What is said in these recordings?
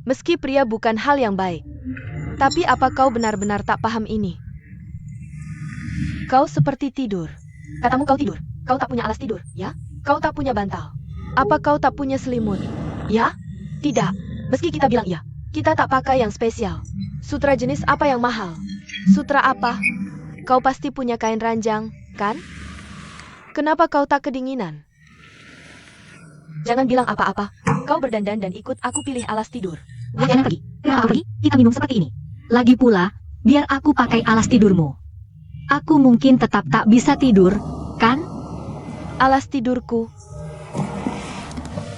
Meski pria bukan hal yang baik. Tapi apa kau benar-benar tak paham ini? Kau seperti tidur. Katamu kau tidur. Kau tak punya alas tidur, ya? Kau tak punya bantal. Apa kau tak punya selimut? Ya? Tidak. Meski kita bilang iya, kita tak pakai yang spesial. Sutra jenis apa yang mahal? Sutra apa? Kau pasti punya kain ranjang, kan? Kenapa kau tak kedinginan? Jangan bilang apa-apa. Kau berdandan dan ikut aku pilih alas tidur. Jangan pergi. Kenapa pergi? Kita minum seperti ini. Lagi pula, biar aku pakai alas tidurmu. Aku mungkin tetap tak bisa tidur, kan? Alas tidurku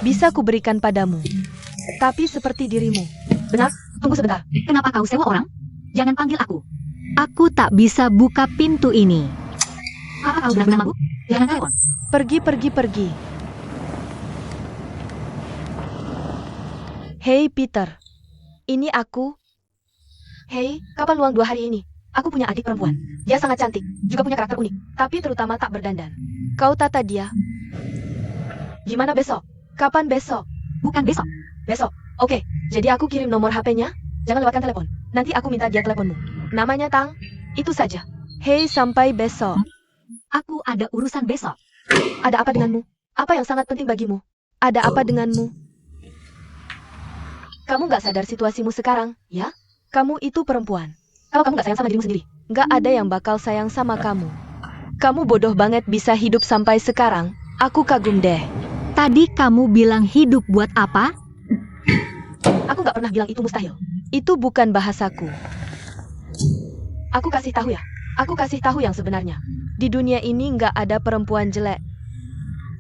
bisa kuberikan padamu. Tapi seperti dirimu. Benar? Tunggu sebentar. Kenapa kau sewa orang? Jangan panggil aku. Aku tak bisa buka pintu ini. Apa kau benar-benar mabuk? Jangan telepon. Pergi. Hei Peter. Ini aku. Hei, kapan luang 2 hari ini? Aku punya adik perempuan. Dia sangat cantik, juga punya karakter unik, tapi terutama tak berdandan. Kau tata dia. Gimana besok? Kapan besok? Bukan besok. Besok. Oke, jadi aku kirim nomor HP-nya. Jangan lewatkan telepon. Nanti aku minta dia teleponmu. Namanya Tang. Itu saja. Hei, sampai besok. Aku ada urusan besok. Ada apa denganmu? Apa yang sangat penting bagimu? Ada apa denganmu? Kamu gak sadar situasimu sekarang, ya? Kamu itu perempuan. Kalau kamu gak sayang sama dirimu sendiri, gak ada yang bakal sayang sama kamu. Kamu bodoh banget bisa hidup sampai sekarang. Aku kagum deh. Tadi kamu bilang hidup buat apa? Aku gak pernah bilang itu mustahil. Itu bukan bahasaku. Aku kasih tahu ya. Aku kasih tahu yang sebenarnya. Di dunia ini gak ada perempuan jelek.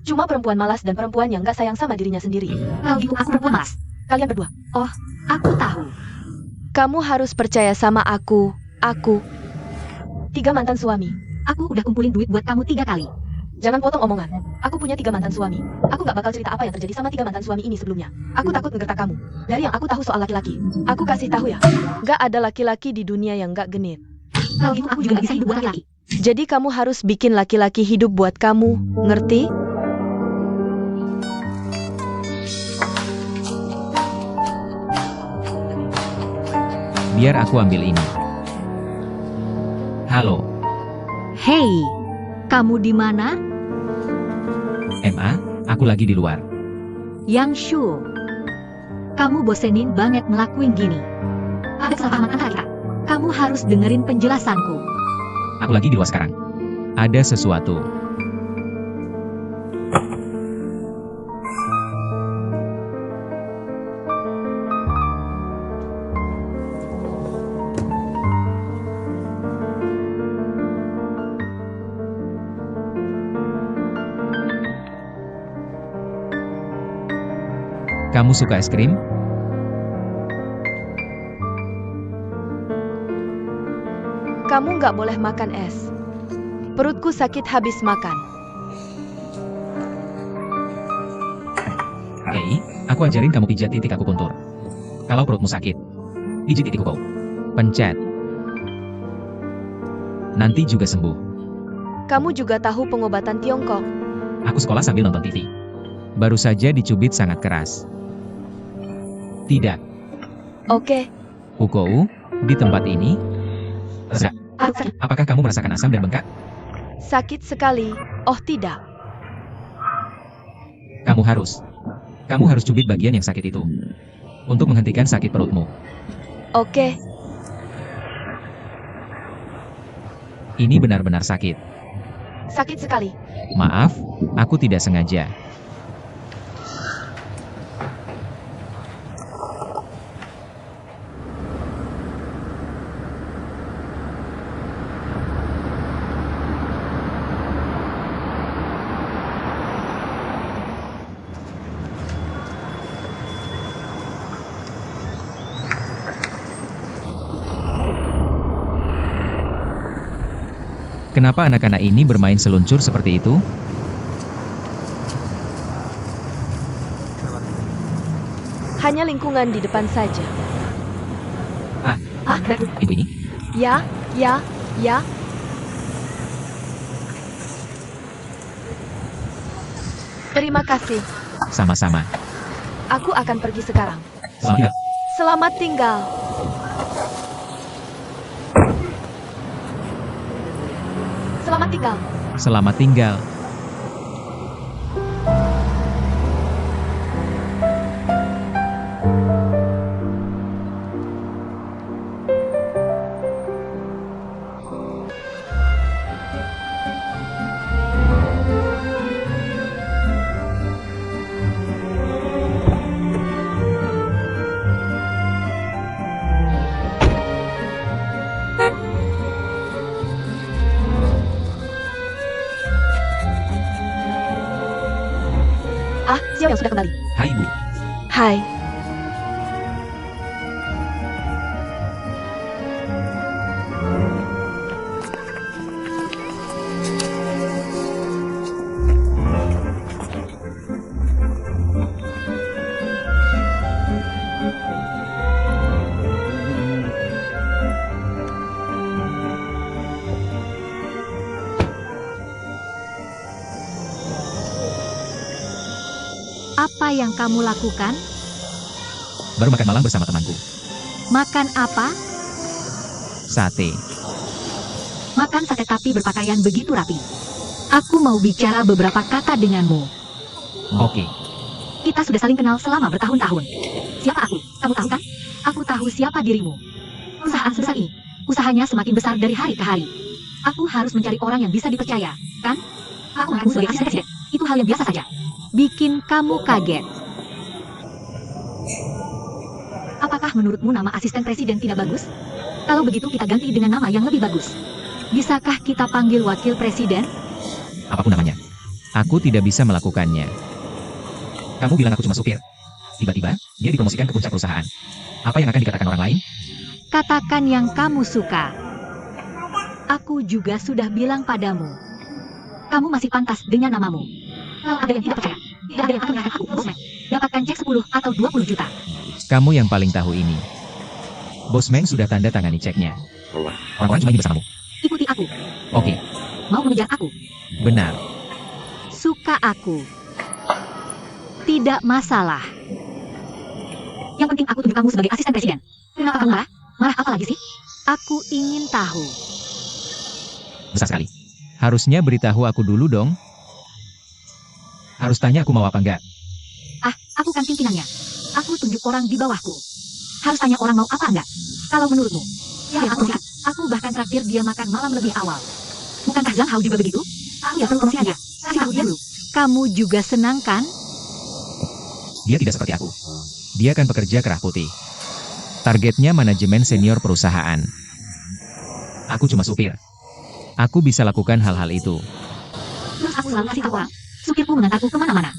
Cuma perempuan malas dan perempuan yang gak sayang sama dirinya sendiri. Kalau gitu aku perempuan malas. Kalian berdua. Oh, aku tahu. Kamu harus percaya sama aku. Aku 3 mantan suami. Aku udah kumpulin duit buat kamu 3 kali. Jangan potong omongan. Aku punya 3 mantan suami. Aku gak bakal cerita apa yang terjadi sama 3 mantan suami ini sebelumnya. Aku takut ngegertak kamu. Dari yang aku tahu soal laki-laki, aku kasih tahu ya. Gak ada laki-laki di dunia yang gak genit. Kalau gitu aku juga gak bisa hidup buat laki-laki. Jadi kamu harus bikin laki-laki hidup buat kamu. Ngerti? Biar aku ambil ini. Halo, Hei, kamu di mana? MA, aku lagi di luar. Yang Shu. Kamu bosenin banget ngelakuin gini. Ada kesalahpahaman antara kita. Kamu harus dengerin penjelasanku. Aku lagi di luar sekarang. Ada sesuatu. Kamu suka es krim? Kamu gak boleh makan es. Perutku sakit habis makan. Hei, aku ajarin kamu pijat titik akupuntur. Kalau perutmu sakit, pijit titik kuku. Pencet. Nanti juga sembuh. Kamu juga tahu pengobatan Tiongkok. Aku sekolah sambil nonton TV. Baru saja dicubit sangat keras. Tidak. Oke. Ukou, di tempat ini? Zak, apakah kamu merasakan asam dan bengkak? Sakit sekali. Oh tidak. Kamu harus cubit bagian yang sakit itu. Untuk menghentikan sakit perutmu. Oke. Ini benar-benar sakit. Sakit sekali. Maaf, aku tidak sengaja. Kenapa anak-anak ini bermain seluncur seperti itu? Hanya lingkungan di depan saja. Ibu ini? Ya. Terima kasih. Sama-sama. Aku akan pergi sekarang. Selamat tinggal. Selamat tinggal. Selamat tinggal. Selamat tinggal. Ah, Xiao yang sudah kembali. Hai Bu. Hai. Apa yang kamu lakukan? Baru makan malam bersama temanku. Makan apa? Sate. Makan sate tapi berpakaian begitu rapi. Aku mau bicara beberapa kata denganmu. Oke. Kita sudah saling kenal selama bertahun-tahun. Siapa aku? Kamu tahu kan? Aku tahu siapa dirimu. Perusahaan sebesar ini, usahanya semakin besar dari hari ke hari. Aku harus mencari orang yang bisa dipercaya, kan? Aku mengaku sebagai asisten presiden. Itu hal yang biasa saja. Bikin kamu kaget. Apakah menurutmu nama asisten presiden tidak bagus? Kalau begitu kita ganti dengan nama yang lebih bagus. Bisakah kita panggil wakil presiden? Apapun namanya. Aku tidak bisa melakukannya. Kamu bilang aku cuma supir. Tiba-tiba, dia dipromosikan ke puncak perusahaan. Apa yang akan dikatakan orang lain? Katakan yang kamu suka. Aku juga sudah bilang padamu. Kamu masih pantas dengan namamu. Kalau ada yang tidak percaya, tidak ada yang akan menyerahkan aku, bosman. Dapatkan cek 10 atau 20 juta. Kamu yang paling tahu ini. Bosman sudah tanda tangani ceknya. Orang-orang cuma ingin bersamamu. Ikuti aku. Oke, Mau mengejar aku. benar. Suka aku. Tidak masalah. Yang penting aku tunjuk kamu sebagai asisten presiden. Kenapa kamu marah? Marah apa lagi sih? Aku ingin tahu. Besar sekali. Harusnya beritahu aku dulu dong. Harus tanya aku mau apa enggak. Ah, aku kan pimpinannya. Aku tunjuk orang di bawahku. Harus tanya orang mau apa enggak. Kalau menurutmu, ya aku lihat. Aku bahkan traktir dia makan malam lebih awal. Bukankah Zhang Hao juga begitu? Aku ya perlu promosinya dia. Kasih tahu dia dulu. Kamu juga senang kan? Dia tidak seperti aku. Dia kan pekerja kerah putih. Targetnya manajemen senior perusahaan. Aku cuma supir. Aku bisa lakukan hal-hal itu. Terus aku selalu kasih tahu orang. Supirku mengantarku kemana-mana.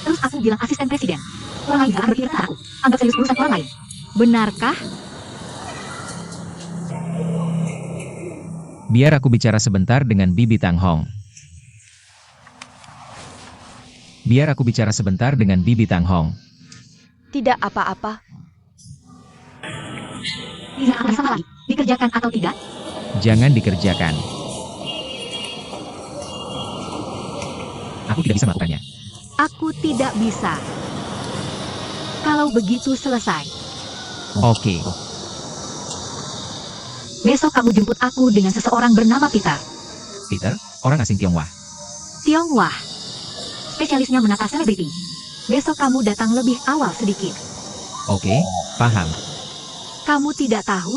Terus aku bilang asisten presiden. Orang lain gak akan berpikir tentang aku. Anggap serius urusan orang lain. Benarkah? Biar aku bicara sebentar dengan Bibi Tang Hong. Biar aku bicara sebentar dengan Bibi Tang Hong. Tidak apa-apa. Tidak ada masalah lagi. Dikerjakan atau tidak? Jangan dikerjakan. Aku tidak bisa melakukannya. Aku tidak bisa. Kalau begitu selesai. Oke. Besok kamu jemput aku dengan seseorang bernama Peter. Peter, orang asing Tionghoa. Tionghoa. Spesialisnya menata selebriti. Besok kamu datang lebih awal sedikit. Oke, paham. Kamu tidak tahu?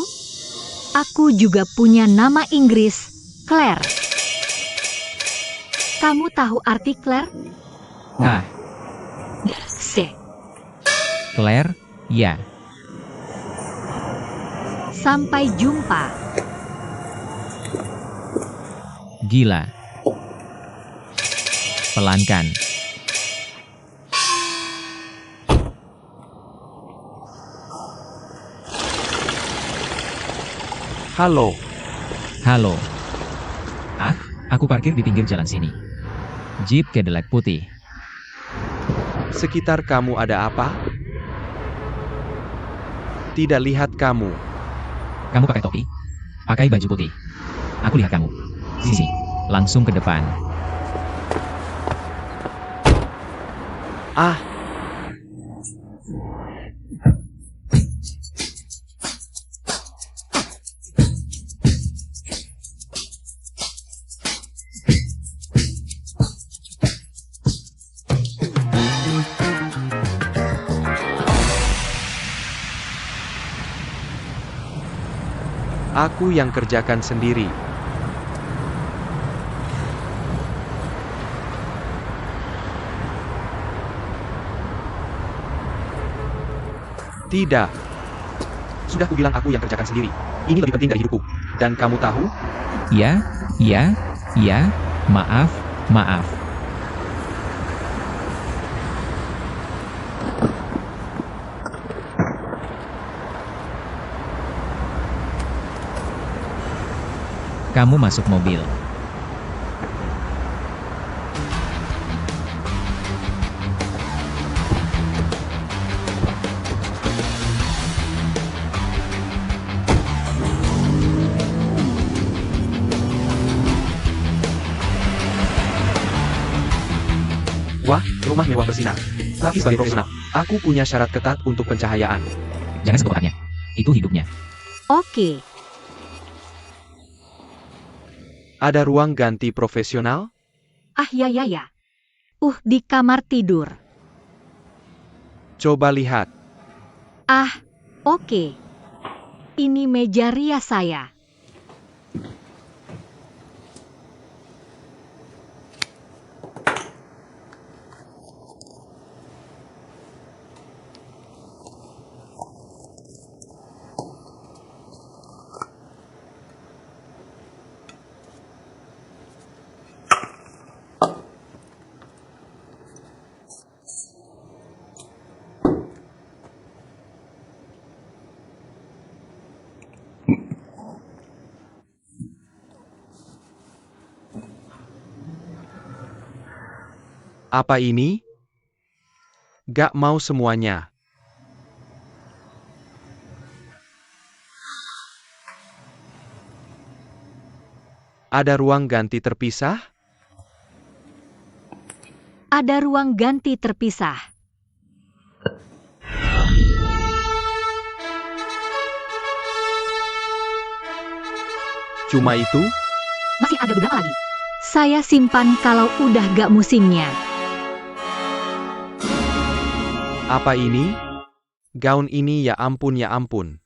Aku juga punya nama Inggris, Claire. Kamu tahu arti Claire? Ah, C. Claire, ya. Sampai jumpa. Gila. Pelankan. Halo, Halo. Ah, aku parkir di pinggir jalan sini. Jeep Cadillac putih. sekitar kamu ada apa? Tidak lihat kamu. Kamu pakai topi? Pakai baju putih. Aku lihat kamu. Sisi. Langsung ke depan. Ah, Aku yang kerjakan sendiri. Tidak. Sudah kubilang aku yang kerjakan sendiri. Ini lebih penting dari hidupku. Dan kamu tahu? Ya, ya, ya, maaf, maaf. Kamu masuk mobil. Wah, rumah mewah bersinar. Tapi sebagai profesional, aku punya syarat ketat untuk pencahayaan. Jangan sebut orangnya. Itu hidupnya. Oke. Ada ruang ganti profesional? Ah ya ya ya. Di kamar tidur. Coba lihat. Ah, oke. Ini meja rias saya. Apa ini? Gak mau semuanya. Ada ruang ganti terpisah? Ada ruang ganti terpisah. Cuma itu? Masih ada beberapa lagi. Saya simpan kalau udah gak musimnya. Apa ini? Gaun ini ya ampun ya ampun.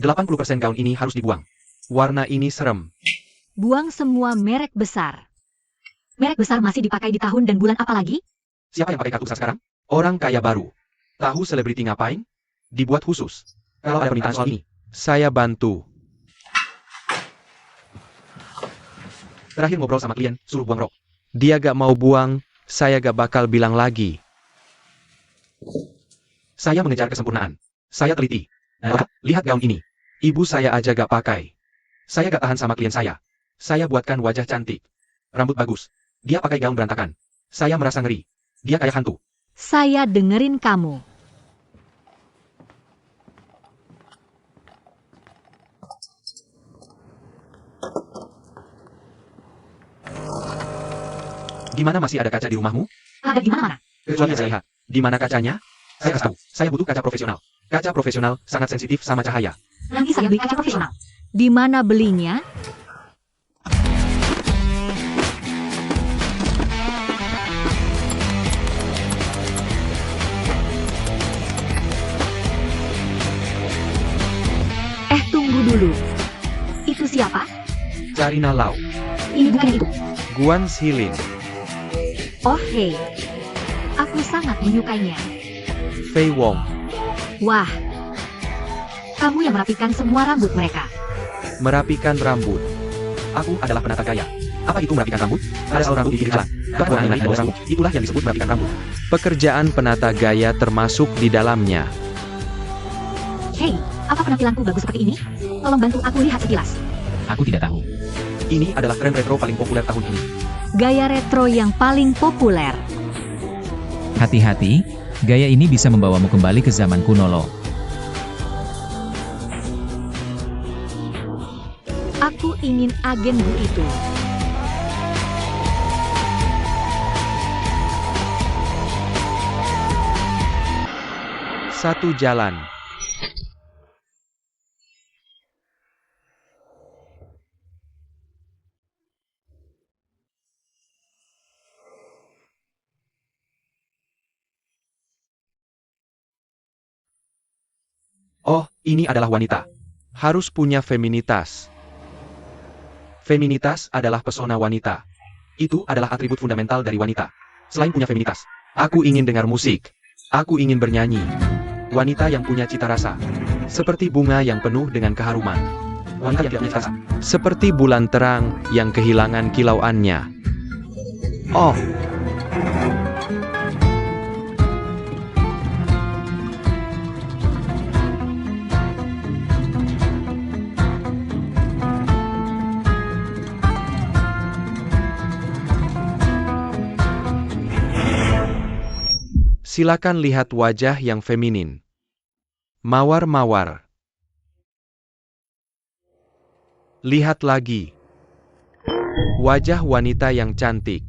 80% gaun ini harus dibuang. Warna ini serem. Buang semua merek besar. Merek besar masih dipakai di tahun dan bulan apa lagi? Siapa yang pakai kartu besar sekarang? Orang kaya baru. Tahu selebriti ngapain? Dibuat khusus. Kalau ada permintaan soal ini, saya bantu. Terakhir ngobrol sama klien, suruh buang rok. Dia gak mau buang, saya gak bakal bilang lagi. Saya mengejar kesempurnaan. Saya teliti. Nah, lihat gaun ini. Ibu saya aja gak pakai. Saya gak tahan sama klien saya. Saya buatkan wajah cantik. Rambut bagus. Dia pakai gaun berantakan. Saya merasa ngeri. Dia kayak hantu. Saya dengerin kamu. Di mana masih ada kaca di rumahmu? Ada di mana-mana. Kecuali yang saya lihat. Di mana kacanya? Saya kasih tahu. Saya butuh kaca profesional. Kaca profesional sangat sensitif sama cahaya. Nanti saya beli kaca profesional. Di mana belinya? Tunggu dulu. Itu siapa? Carina Lau. Ini bukan yang itu. Guan Xilin. Oh hei. Aku sangat menyukainya. Fei Wong. Wah. Kamu yang merapikan semua rambut mereka. Merapikan rambut. Aku adalah penata gaya. Apa itu merapikan rambut? Ada sel rambut di pinggir jalan. Bahkan warna di bawah rambut. Itulah yang disebut merapikan rambut. Pekerjaan penata gaya termasuk di dalamnya. Hei, apa penampilanku bagus seperti ini? Tolong bantu aku lihat sekilas. Aku tidak tahu. Ini adalah tren retro paling populer tahun ini. Gaya retro yang paling populer. Hati-hati, gaya ini bisa membawamu kembali ke zaman kuno loh. Aku ingin agenku itu. Satu jalan. Oh, ini adalah wanita. Harus punya feminitas. Feminitas adalah pesona wanita. Itu adalah atribut fundamental dari wanita. Selain punya feminitas, aku ingin dengar musik. Aku ingin bernyanyi. Wanita yang punya cita rasa. Seperti bunga yang penuh dengan keharuman. Wanita yang tidak punya cita rasa. Seperti bulan terang yang kehilangan kilauannya. Oh. Silakan lihat wajah yang feminin. Mawar-mawar. Lihat lagi. Wajah wanita yang cantik.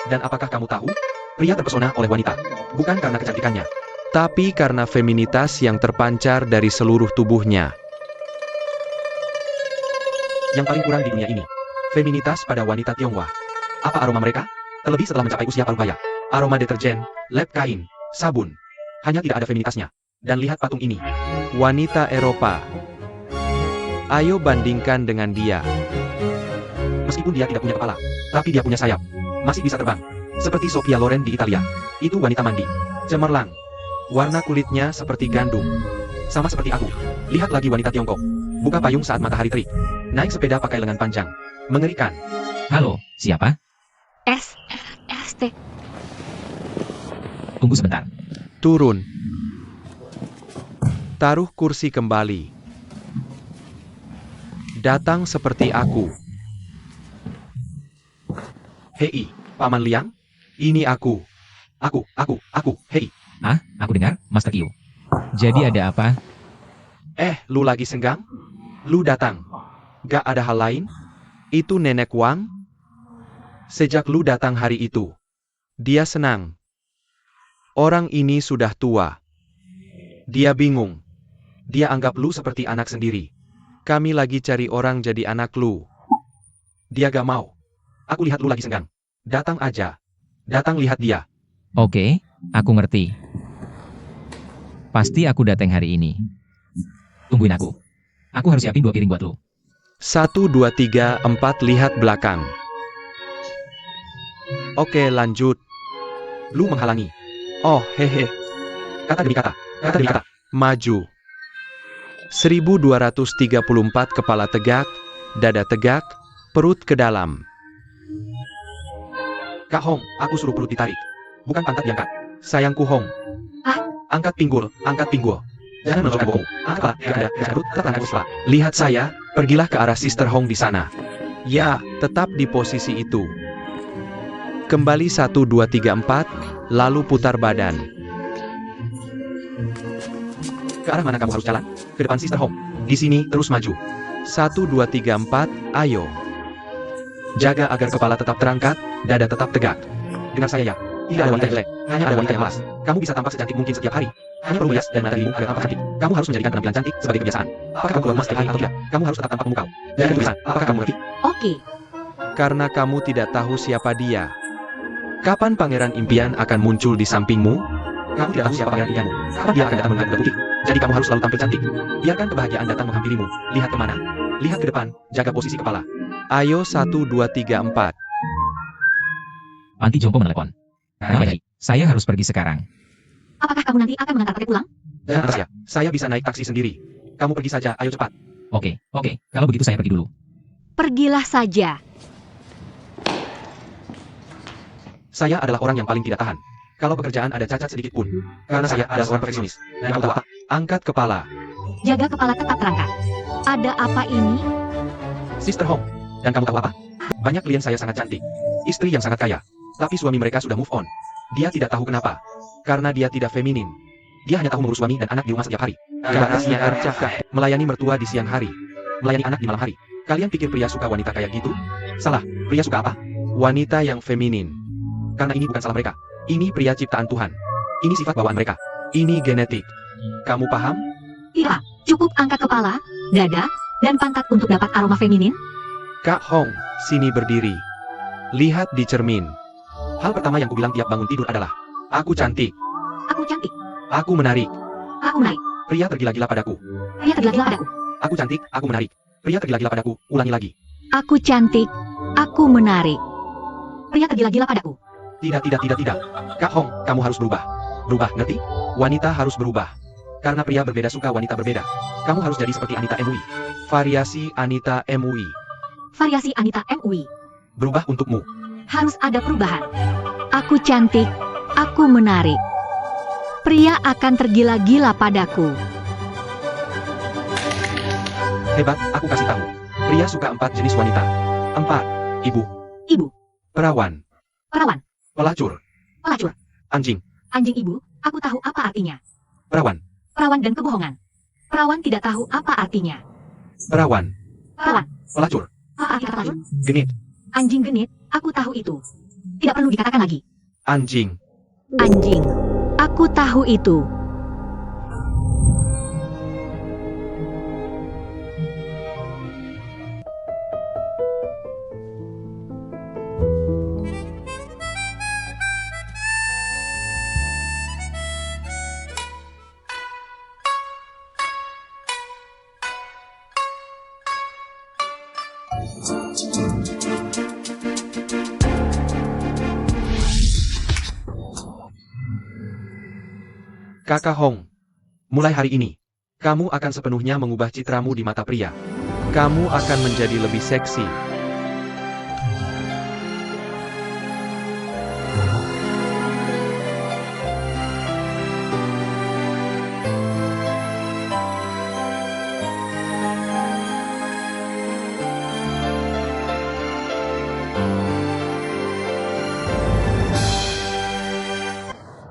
Dan apakah kamu tahu? Pria terpesona oleh wanita, bukan karena kecantikannya, tapi karena feminitas yang terpancar dari seluruh tubuhnya. Yang paling kurang di dunia ini, feminitas pada wanita Tionghoa. Apa aroma mereka? Terlebih setelah mencapai usia parubaya. Aroma deterjen, lap kain, sabun. Hanya tidak ada feminitasnya. Dan lihat patung ini. Wanita Eropa. Ayo bandingkan dengan dia. Meskipun dia tidak punya kepala, tapi dia punya sayap. Masih bisa terbang. Seperti Sophia Loren di Italia. Itu wanita mandi. Cemerlang. Warna kulitnya seperti gandum. Sama seperti aku. Lihat lagi wanita Tiongkok. Buka payung saat matahari terik. Naik sepeda pakai lengan panjang. Mengerikan. Halo, siapa? ST. Tunggu sebentar. Turun. Taruh kursi kembali. Datang seperti aku. Hei, Paman Liang. Ini aku. Aku. Hei. Ah, aku dengar, Master Qiu. Jadi ada apa? Lu lagi senggang? Lu datang. Gak ada hal lain? Itu Nenek Wang? Sejak lu datang hari itu, dia senang. Orang ini sudah tua. Dia bingung. Dia anggap lu seperti anak sendiri. Kami lagi cari orang jadi anak lu. Dia gak mau. Aku lihat lu lagi senggang. Datang aja. Datang lihat dia. Oke, aku ngerti. Pasti aku datang hari ini. Tungguin aku. Aku harus siapin 2 piring buat lu. 1, 2, 3, 4 lihat belakang. Oke, lanjut. Lu menghalangi. Oh, hehe. Kata demi kata. Kata demi kata. Maju. 1234 kepala tegak, dada tegak, perut ke dalam. Kak Hong, aku suruh perut ditarik. Bukan pantat diangkat. Sayangku Hong. Angkat pinggul, angkat pinggul. Jangan menolakkan bohong. Angkat kepala, dada, perut, tetap tangan setelah. Lihat saya, pergilah ke arah Sister Hong di sana. Ya, tetap di posisi itu. Kembali 1, 2, 3, 4, lalu putar badan. Ke arah mana kamu harus jalan? Ke depan Sister Hong. Di sini, terus maju. 1, 2, 3, 4, ayo. Jaga agar kepala tetap terangkat, dada tetap tegak. Dengar saya ya, tidak ada wanita jelek, hanya ada wanita yang malas. Kamu bisa tampak secantik mungkin setiap hari. Hanya perlu hias dan mata dirimu agar tampak cantik. Kamu harus menjadikan penampilan cantik sebagai kebiasaan. Apakah kamu keluar rumah setiap hari atau tidak? Kamu harus tetap tampak memukau. Jangan kebiasaan. Apakah kamu mengerti? Oke. Karena kamu tidak tahu siapa dia. Kapan pangeran impian akan muncul di sampingmu? Kamu tidak tahu siapa pangeran impianmu. Kapan dia akan datang mengangkat kuda putih? Jadi kamu harus selalu tampil cantik. Biarkan kebahagiaan datang menghampirimu. Lihat kemana? Lihat ke depan. Jaga posisi kepala. Ayo 1, 2, 3, 4. Panti Jompo menelepon. Baik, saya harus pergi sekarang. Apakah kamu nanti akan mengantar pakai pulang? Jangan rahasia. Saya bisa naik taksi sendiri. Kamu pergi saja. Ayo cepat. Oke, kalau begitu saya pergi dulu. Pergilah saja. Saya adalah orang yang paling tidak tahan. Kalau pekerjaan ada cacat sedikit pun. Karena saya adalah seorang perfeksionis. Dan kamu tahu apa? Angkat kepala. Jaga kepala tetap terangkat. Ada apa ini? Sister Hong. Dan kamu tahu apa? Banyak klien saya sangat cantik. Istri yang sangat kaya. Tapi suami mereka sudah move on. Dia tidak tahu kenapa. Karena dia tidak feminin. Dia hanya tahu mengurus suami dan anak di rumah setiap hari. Garasinya cakap. Melayani mertua di siang hari. Melayani anak di malam hari. Kalian pikir pria suka wanita kayak gitu? Salah. Pria suka apa? Wanita yang feminin. Karena ini bukan salah mereka. Ini pria ciptaan Tuhan. Ini sifat bawaan mereka. Ini genetik. Kamu paham? Tidak, cukup angkat kepala, dada, dan pantat untuk dapat aroma feminin. Kak Hong, sini berdiri. Lihat di cermin. Hal pertama yang kubilang tiap bangun tidur adalah, aku cantik, Aku cantik, aku menarik. aku menarik, Pria tergila-gila padaku. pria tergila-gila padaku. Aku cantik, aku menarik. Pria tergila-gila padaku. Ulangi lagi. Aku cantik, aku menarik. Pria tergila-gila padaku. Tidak. Kak Hong, kamu harus berubah. Berubah, ngerti? Wanita harus berubah. Karena pria berbeda suka wanita berbeda. Kamu harus jadi seperti Anita MUI. Variasi Anita MUI. Variasi Anita MUI. Berubah untukmu. Harus ada perubahan. Aku cantik, aku menarik. Pria akan tergila-gila padaku. Hebat, aku kasih tahu. Pria suka 4 jenis wanita. 4. Ibu. Ibu, Perawan. perawan, Pelacur. pelacur, Anjing. anjing ibu, aku tahu apa artinya. Perawan. Perawan dan kebohongan. Perawan tidak tahu apa artinya. Perawan. Perawan, Pelacur. apa arti kata pelacur? Genit. Anjing genit, aku tahu itu. Tidak perlu dikatakan lagi. Anjing. Anjing, aku tahu itu. Kakak Hong. Mulai hari ini, kamu akan sepenuhnya mengubah citramu di mata pria. Kamu akan menjadi lebih seksi.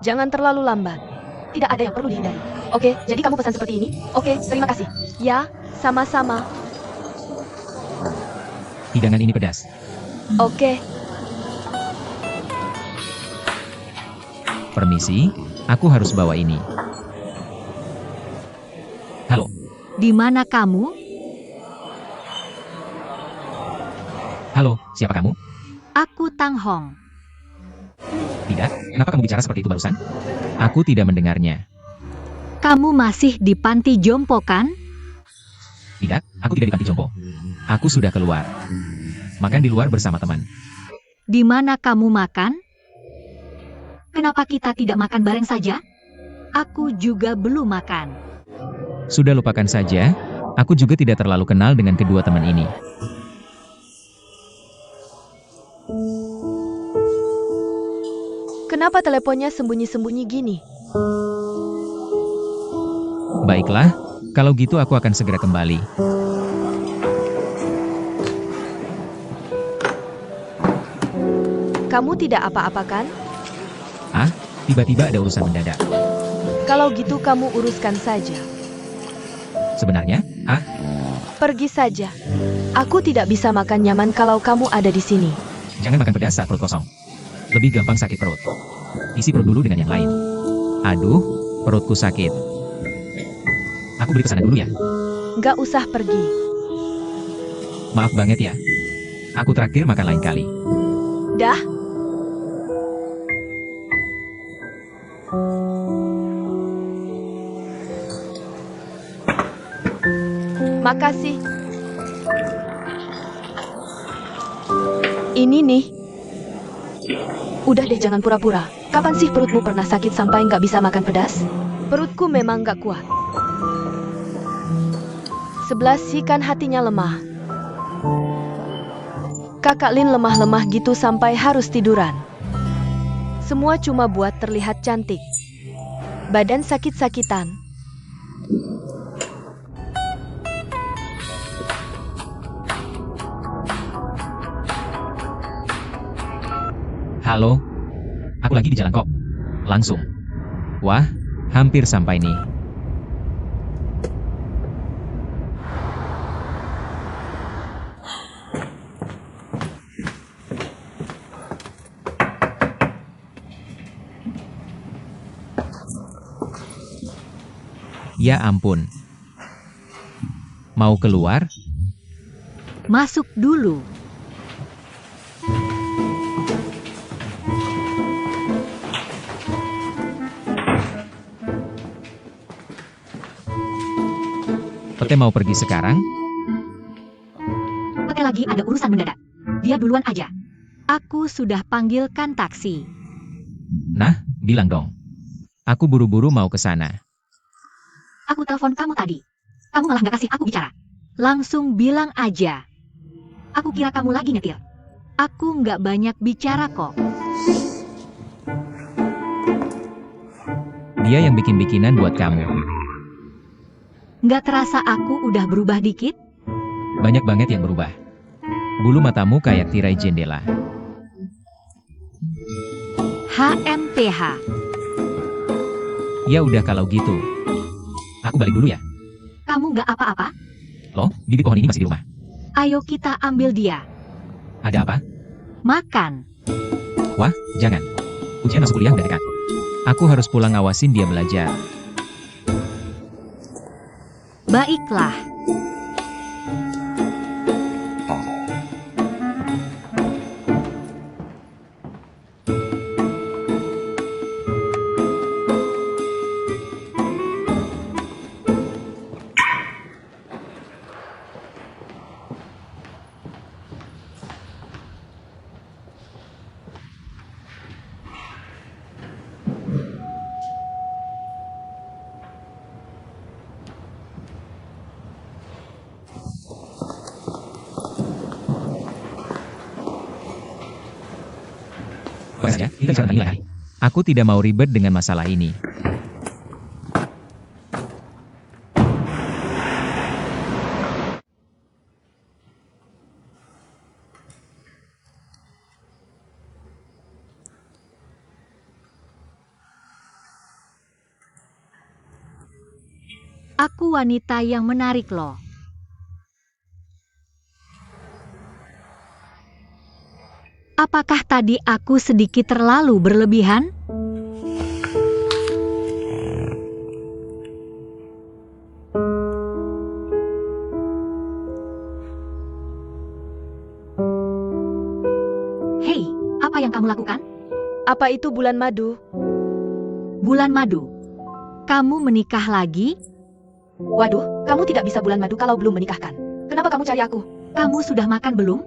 Jangan terlalu lambat. Tidak ada yang perlu dihindari. Oke, jadi kamu pesan seperti ini? Oke, terima kasih. Ya, sama-sama. Hidangan ini pedas. Oke, Permisi, aku harus bawa ini. Halo, Di mana kamu? halo, siapa kamu? Aku Tang Hong. Tidak, kenapa kamu bicara seperti itu barusan? Aku tidak mendengarnya. Kamu masih di panti jompo kan? Tidak, aku tidak di panti jompo. Aku sudah keluar. Makan di luar bersama teman. Di mana kamu makan? Kenapa kita tidak makan bareng saja? Aku juga belum makan. Sudah lupakan saja, aku juga tidak terlalu kenal dengan kedua teman ini. kenapa teleponnya sembunyi-sembunyi gini? Baiklah, kalau gitu aku akan segera kembali. Kamu tidak apa-apa kan? Ah, tiba-tiba ada urusan mendadak. Kalau gitu kamu uruskan saja. Sebenarnya, Pergi saja. Aku tidak bisa makan nyaman kalau kamu ada di sini. jangan makan pedas saat perut kosong. Lebih gampang sakit perut. Isi perut dulu dengan yang lain. Aduh, perutku sakit. Aku beli pesanan dulu ya. Nggak usah pergi. Maaf banget ya. Aku traktir makan lain kali. Dah. Makasih. Ini nih. Udah deh jangan pura-pura. Kapan sih perutmu pernah sakit sampai nggak bisa makan pedas? Perutku memang nggak kuat. 11 sih kan hatinya lemah. Kakak Lin lemah-lemah gitu sampai harus tiduran. Semua cuma buat terlihat cantik. Badan sakit-sakitan. Halo? Aku lagi di jalan kok. Langsung. Wah, hampir sampai nih. Ya ampun, Mau keluar? Masuk dulu. Pete mau pergi sekarang? Pete lagi ada urusan mendadak. Dia duluan aja. Aku sudah panggilkan taksi. Nah, bilang dong. Aku buru-buru mau ke sana. Aku telepon kamu tadi. Kamu malah gak kasih aku bicara. Langsung bilang aja. Aku kira kamu lagi nyetir. Aku nggak banyak bicara kok. Dia yang bikin-bikinan buat kamu. Nggak terasa aku udah berubah dikit? Banyak banget yang berubah. Bulu matamu kayak tirai jendela. HMTH. Ya udah kalau gitu. Aku balik dulu ya. Kamu nggak apa-apa? Loh, bibit pohon ini masih di rumah. Ayo kita ambil dia. Ada apa? Makan. Wah, jangan. Ujian masuk kuliah udah dekat. Aku harus pulang ngawasin dia belajar. Baiklah. Boleh saja, kita bisa tentang nilai. Aku tidak mau ribet dengan masalah ini. Aku wanita yang menarik loh. Apakah tadi aku sedikit terlalu berlebihan? Hei, apa yang kamu lakukan? Apa itu bulan madu? Bulan madu. Kamu menikah lagi? Waduh, kamu tidak bisa bulan madu kalau belum menikahkan. Kenapa kamu cari aku? Kamu sudah makan belum?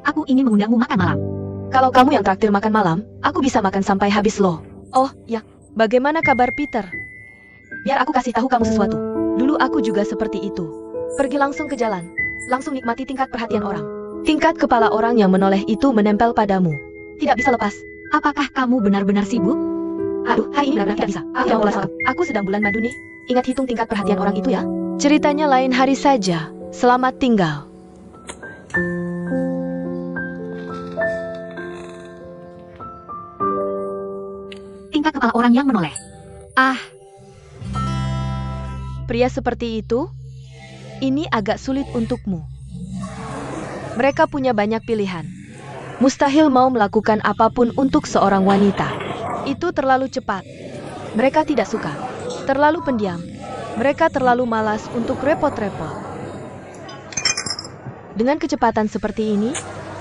Aku ingin mengundangmu makan malam. Kalau kamu yang traktir makan malam, aku bisa makan sampai habis loh. Oh, ya. Bagaimana kabar Peter? Biar aku kasih tahu kamu sesuatu. Dulu aku juga seperti itu. Pergi langsung ke jalan. Langsung nikmati tingkat perhatian orang. Tingkat kepala orang yang menoleh itu menempel padamu. Tidak bisa lepas. Apakah kamu benar-benar sibuk? Aduh, hari ini benar-benar tidak bisa. Aku sedang bulan madu nih. Ingat hitung tingkat perhatian orang itu ya. Ceritanya lain hari saja. Selamat tinggal. Tingkat kepala orang yang menoleh. Ah, Pria seperti itu, ini agak sulit untukmu. Mereka punya banyak pilihan. Mustahil mau melakukan apapun untuk seorang wanita. Itu terlalu cepat. Mereka tidak suka. Terlalu pendiam. Mereka terlalu malas untuk repot-repot. Dengan kecepatan seperti ini,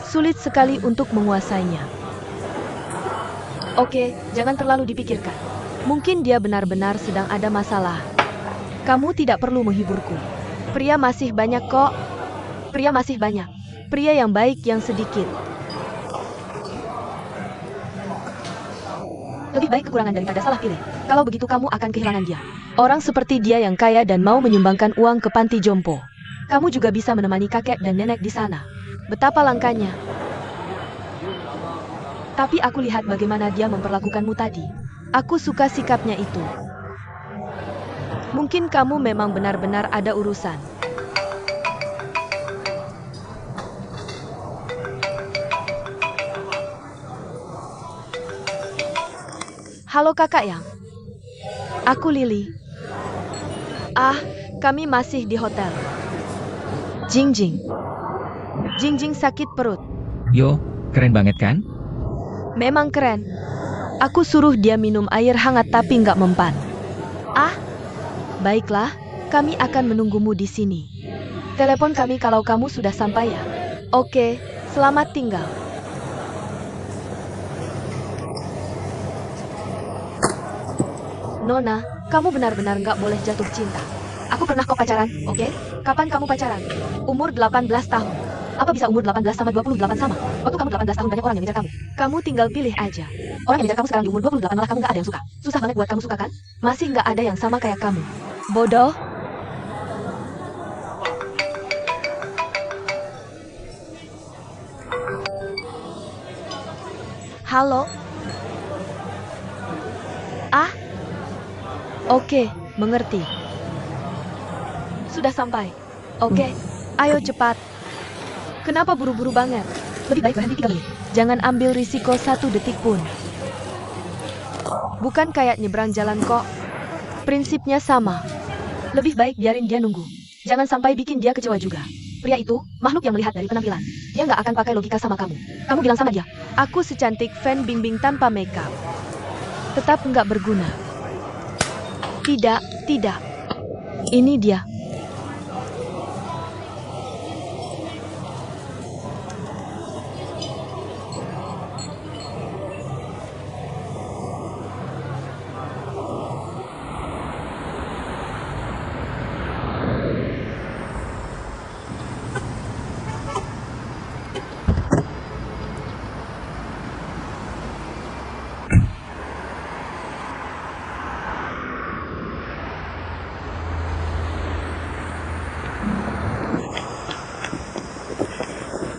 sulit sekali untuk menguasainya. Oke, jangan terlalu dipikirkan. Mungkin dia benar-benar sedang ada masalah. Kamu tidak perlu menghiburku. Pria masih banyak kok. Pria masih banyak. Pria yang baik yang sedikit. Lebih baik kekurangan daripada salah pilih. Kalau begitu kamu akan kehilangan dia. Orang seperti dia yang kaya dan mau menyumbangkan uang ke panti jompo. Kamu juga bisa menemani kakek dan nenek di sana. Betapa langkanya. Tapi aku lihat bagaimana dia memperlakukanmu tadi. Aku suka sikapnya itu. Mungkin kamu memang benar-benar ada urusan. Halo kakak yang. Aku Lily. Ah, kami masih di hotel. Jingjing. Jingjing sakit perut. Yo, keren banget kan? Memang keren. Aku suruh dia minum air hangat tapi nggak mempan. Ah, baiklah, kami akan menunggumu di sini. Telepon kami kalau kamu sudah sampai ya. Oke, selamat tinggal. Nona, kamu benar-benar nggak boleh jatuh cinta. Aku pernah kok pacaran, oke? Kapan kamu pacaran? Umur 18 tahun. Apa bisa umur 18 sama 28 sama? Waktu kamu 18 tahun banyak orang yang ngejar kamu. Kamu tinggal pilih aja. Orang yang ngejar kamu sekarang di umur 28 malah kamu nggak ada yang suka. Susah banget buat kamu suka kan? Masih nggak ada yang sama kayak kamu. Bodoh. Halo? Ah? Oke, mengerti. Sudah sampai. Oke, ayo cepat. Kenapa buru-buru banget? Lebih baik berhenti 3 menit. Jangan ambil risiko 1 detik pun. Bukan kayak nyebrang jalan kok. Prinsipnya sama. Lebih baik biarin dia nunggu. Jangan sampai bikin dia kecewa juga. Pria itu, makhluk yang melihat dari penampilan. Dia nggak akan pakai logika sama kamu. Kamu bilang sama dia, aku secantik Fan Bingbing tanpa makeup. Tetap nggak berguna. Tidak, tidak. Ini dia.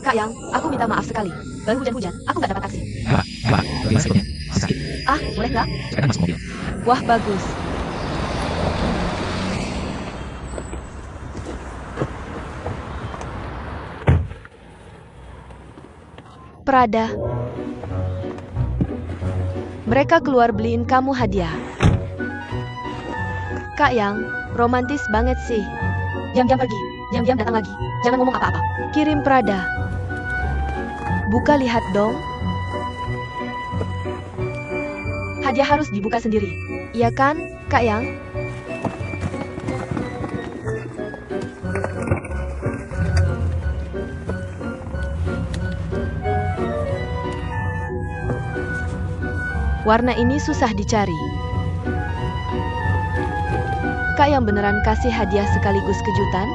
Kak Yang, aku minta maaf sekali. Baru hujan-hujan, aku nggak dapat taksi. Pak, bagaimana sikapnya? Masih sakit? Ah, boleh nggak? Cepetan masuk mobil. Wah, bagus. Prada. Mereka keluar beliin kamu hadiah. Kak Yang, romantis banget sih. Diam-diam pergi, diam-diam datang lagi. Jangan ngomong apa-apa. Kirim Prada. Buka lihat dong. Hadiah harus dibuka sendiri. Iya kan, Kak Yang? Warna ini susah dicari. Kak Yang beneran kasih hadiah sekaligus kejutan?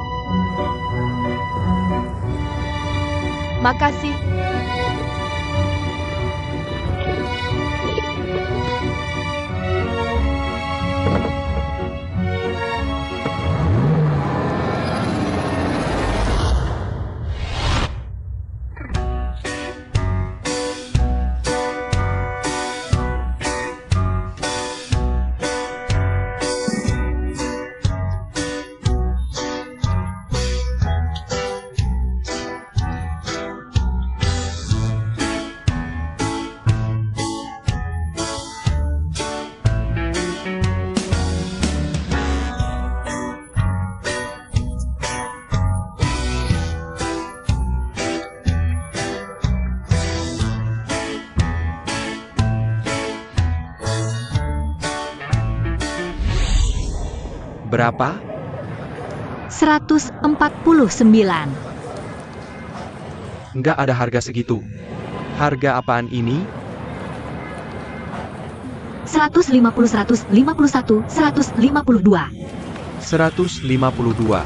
Makasih. Berapa? 149. Nggak ada harga segitu. Harga apaan ini? 150, 151, 152. 152. 153.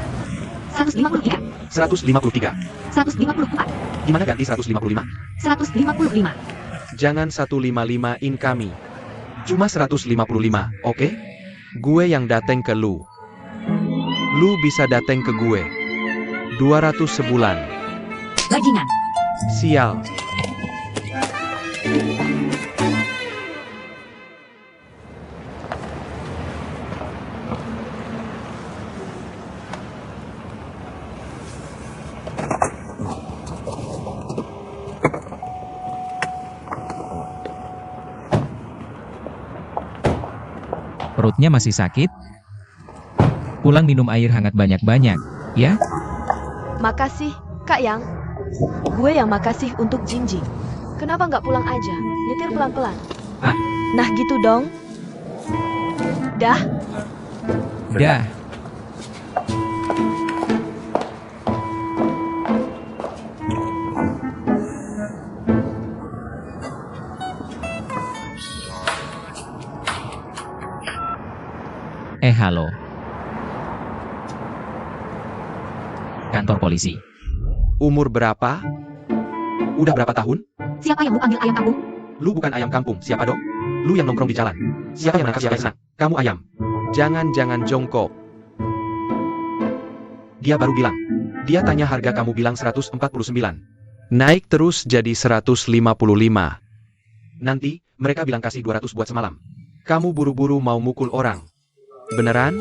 153. 154. Gimana ganti 155? 155. Jangan 155-in kami. Cuma 155, oke? Gue yang dateng ke lu. Lu bisa dateng ke gue. 200 sebulan. Bajingan. Sial. Perutnya masih sakit? Pulang minum air hangat banyak-banyak, ya? Makasih, Kak Yang. Gue yang makasih untuk Jinjing. Kenapa nggak pulang aja? Nyetir pelan-pelan. Ah. Nah gitu dong. Dah. Dah. Halo. Kantor polisi. Umur berapa? Udah berapa tahun? Siapa yang mau panggil ayam kampung? Lu bukan ayam kampung, siapa dong? Lu yang nongkrong di jalan. Siapa yang nangkap siapa yang senang? Kamu ayam. Jangan jongkok. Dia baru bilang. Dia tanya harga, kamu bilang 149. Naik terus jadi 155. Nanti, mereka bilang kasih 200 buat semalam. Kamu buru-buru mau mukul orang. Beneran?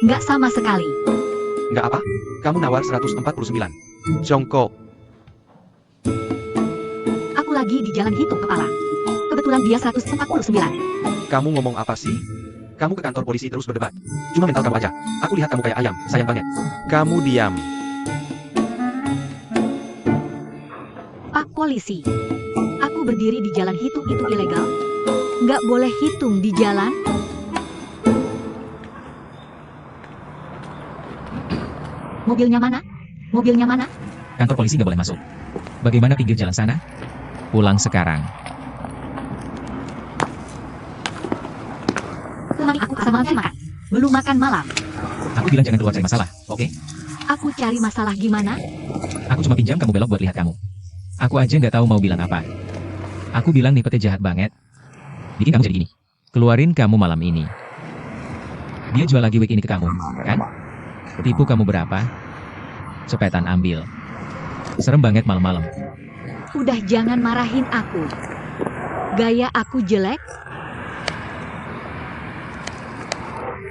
Nggak sama sekali. Nggak apa? Kamu nawar 149. Jongkok. Aku lagi di jalan hitung kepala. Kebetulan dia 149. Kamu ngomong apa sih? Kamu ke kantor polisi terus berdebat. Cuma mental kamu aja. Aku lihat kamu kayak ayam, sayang banget. Kamu diam. Pak polisi, aku berdiri di jalan hitung itu ilegal? Nggak boleh hitung di jalan? Mobilnya mana? Mobilnya mana? Kantor polisi nggak boleh masuk. Bagaimana pinggir jalan sana? Pulang sekarang. Temani aku ke makan makan. Belum makan malam. Aku bilang jangan keluar cari masalah, oke? Aku cari masalah gimana? Aku cuma pinjam kamu belok buat lihat kamu. Aku aja nggak tahu mau bilang apa. Aku bilang nih pete jahat banget. Bikin kamu jadi gini. Keluarin kamu malam ini. Dia jual lagi week ini ke kamu, kan? Tipu kamu berapa? Cepetan ambil. Serem banget malam-malam. Udah jangan marahin aku. Gaya aku jelek?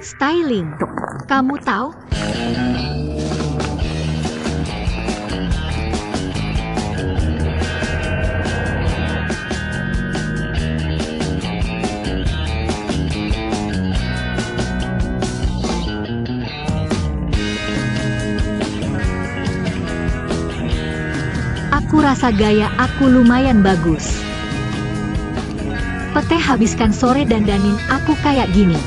Styling. Kamu tahu? Aku rasa gaya aku lumayan bagus. Pete habiskan sore dandanin aku kayak gini.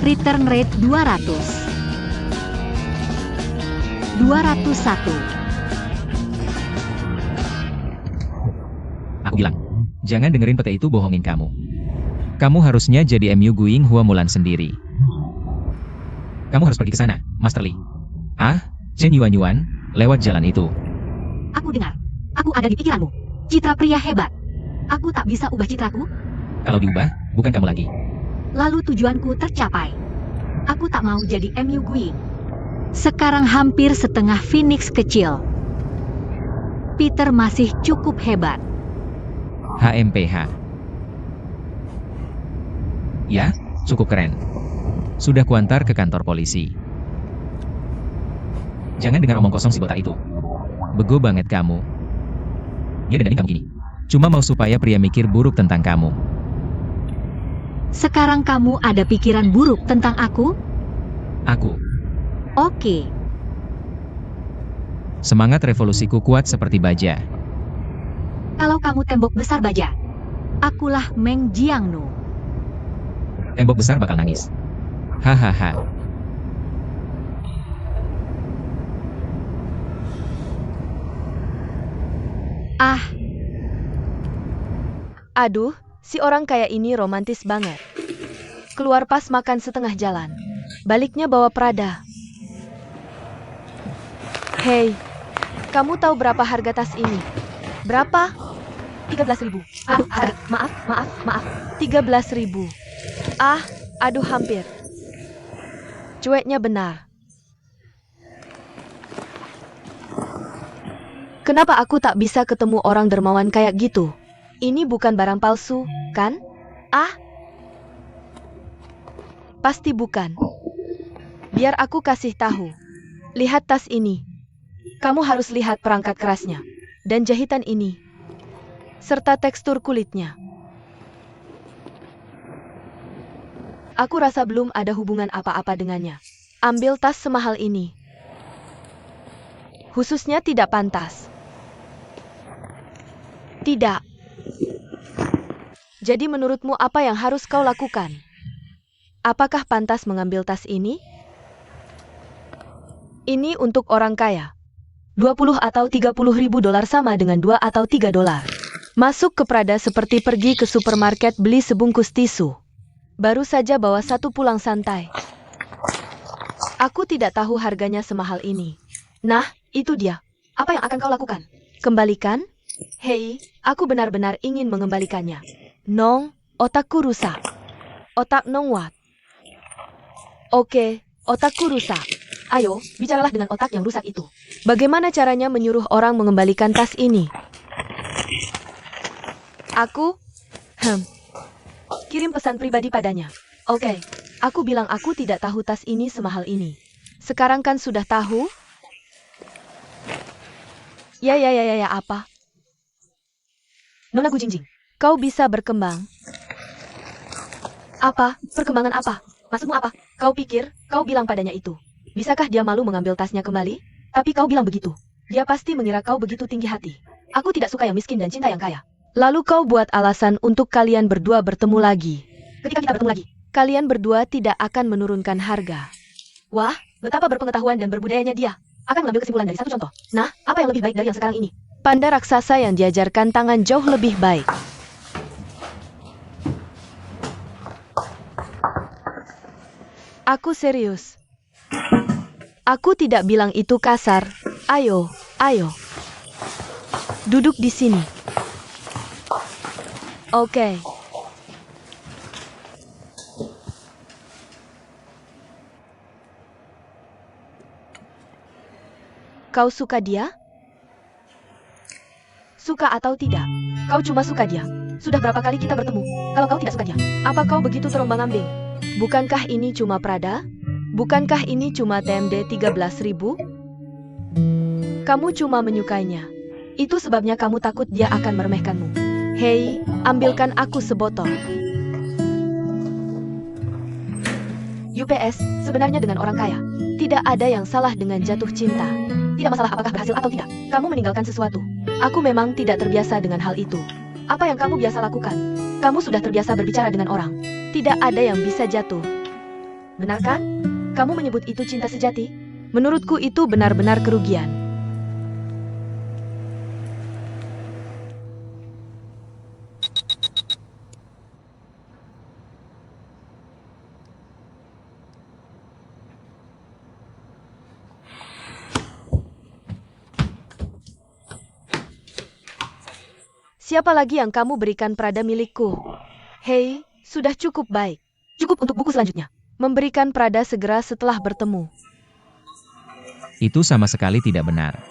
Return rate 200. 201. Aku bilang, jangan dengerin pete itu bohongin kamu. Kamu harusnya jadi MU Guing Hua Mulan sendiri. Kamu harus pergi ke sana, Master Lee. Chen Yuan, lewat jalan itu. Aku dengar. Aku ada di pikiranmu. Citra pria hebat. Aku tak bisa ubah citraku. Kalau diubah, bukan kamu lagi. Lalu tujuanku tercapai. Aku tak mau jadi MU Guing. Sekarang hampir setengah Phoenix kecil. Peter masih cukup hebat. HMPH. Ya, cukup keren. Sudah kuantar ke kantor polisi. Jangan dengar omong kosong si botak itu. Bego banget kamu. Dia dandanin kamu gini. Cuma mau supaya pria mikir buruk tentang kamu. Sekarang kamu ada pikiran buruk tentang aku? Aku. Oke. Semangat revolusiku kuat seperti baja. Kalau kamu tembok besar baja, akulah Meng Jiangnu. Tembok besar bakal nangis. Hahaha. Aduh, si orang kaya ini romantis banget. Keluar pas makan setengah jalan. Baliknya bawa Prada. Hei, kamu tahu berapa harga tas ini? Berapa? 13.000. Maaf. 13.000. Aduh hampir. Cueknya benar. Kenapa aku tak bisa ketemu orang dermawan kayak gitu? Ini bukan barang palsu, kan? Pasti bukan. Biar aku kasih tahu. Lihat tas ini. Kamu harus lihat perangkat kerasnya. Dan jahitan ini. Serta tekstur kulitnya. Aku rasa belum ada hubungan apa-apa dengannya. Ambil tas semahal ini. Khususnya tidak pantas. Tidak. Jadi menurutmu apa yang harus kau lakukan? Apakah pantas mengambil tas ini? Ini untuk orang kaya. 20 atau 30 ribu dolar sama dengan 2 atau 3 dolar. Masuk ke Prada seperti pergi ke supermarket beli sebungkus tisu. Baru saja bawa satu pulang santai. Aku tidak tahu harganya semahal ini. Nah, itu dia. Apa yang akan kau lakukan? Kembalikan? Hei, aku benar-benar ingin mengembalikannya. Nong, otakku rusak. Otak Nong what? Oke, otakku rusak. Ayo, bicaralah dengan otak yang rusak itu. Bagaimana caranya menyuruh orang mengembalikan tas ini? Aku? Kirim pesan pribadi padanya. Oke, aku bilang aku tidak tahu tas ini semahal ini. Sekarang kan sudah tahu? Ya, apa? Nona Gujingjing, kau bisa berkembang. Apa? Perkembangan apa? Maksudmu apa? Kau pikir, kau bilang padanya itu. Bisakah dia malu mengambil tasnya kembali? Tapi kau bilang begitu. Dia pasti mengira kau begitu tinggi hati. Aku tidak suka yang miskin dan cinta yang kaya. Lalu kau buat alasan untuk kalian berdua bertemu lagi. Ketika kita bertemu lagi, kalian berdua tidak akan menurunkan harga. Wah, betapa berpengetahuan dan berbudayanya dia. Akan mengambil kesimpulan dari satu contoh. Nah, apa yang lebih baik dari yang sekarang ini? Panda raksasa yang diajarkan tangan jauh lebih baik. Aku serius. Aku tidak bilang itu kasar. Ayo. Duduk di sini. Oke. Kau suka dia? Suka atau tidak? Kau cuma suka dia. Sudah berapa kali kita bertemu? Kalau kau tidak suka dia, apa kau begitu terombang-ambing? Bukankah ini cuma Prada? Bukankah ini cuma TMD 13.000? Kamu cuma menyukainya. Itu sebabnya kamu takut dia akan meremehkanmu. Hei, ambilkan aku sebotol. UPS, sebenarnya dengan orang kaya, tidak ada yang salah dengan jatuh cinta. Tidak masalah apakah berhasil atau tidak, kamu meninggalkan sesuatu. Aku memang tidak terbiasa dengan hal itu. Apa yang kamu biasa lakukan? Kamu sudah terbiasa berbicara dengan orang. Tidak ada yang bisa jatuh. Benar kan? Kamu menyebut itu cinta sejati? Menurutku itu benar-benar kerugian. Siapa lagi yang kamu berikan Prada milikku? Hei, sudah cukup baik. Cukup untuk buku selanjutnya. Memberikan Prada segera setelah bertemu. Itu sama sekali tidak benar.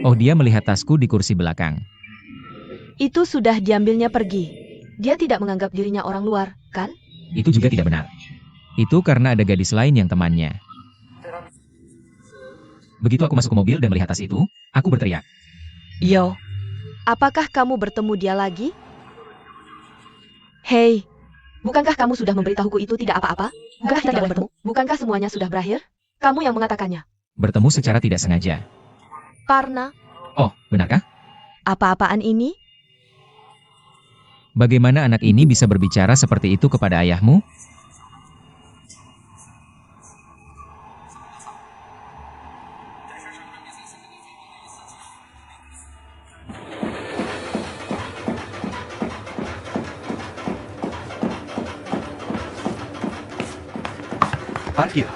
Oh, dia melihat tasku di kursi belakang. Itu sudah diambilnya pergi. Dia tidak menganggap dirinya orang luar, kan? Itu juga tidak benar. Itu karena ada gadis lain yang temannya. Begitu aku masuk ke mobil dan melihat tas itu, aku berteriak. Yo. Apakah kamu bertemu dia lagi? Hei, bukankah kamu sudah memberitahuku itu tidak apa-apa? Bukankah kita tidak bertemu? Bukankah semuanya sudah berakhir? Kamu yang mengatakannya. Bertemu secara tidak sengaja. Parna, Oh, benarkah? apa-apaan ini? Bagaimana anak ini bisa berbicara seperti itu kepada ayahmu? Parkir.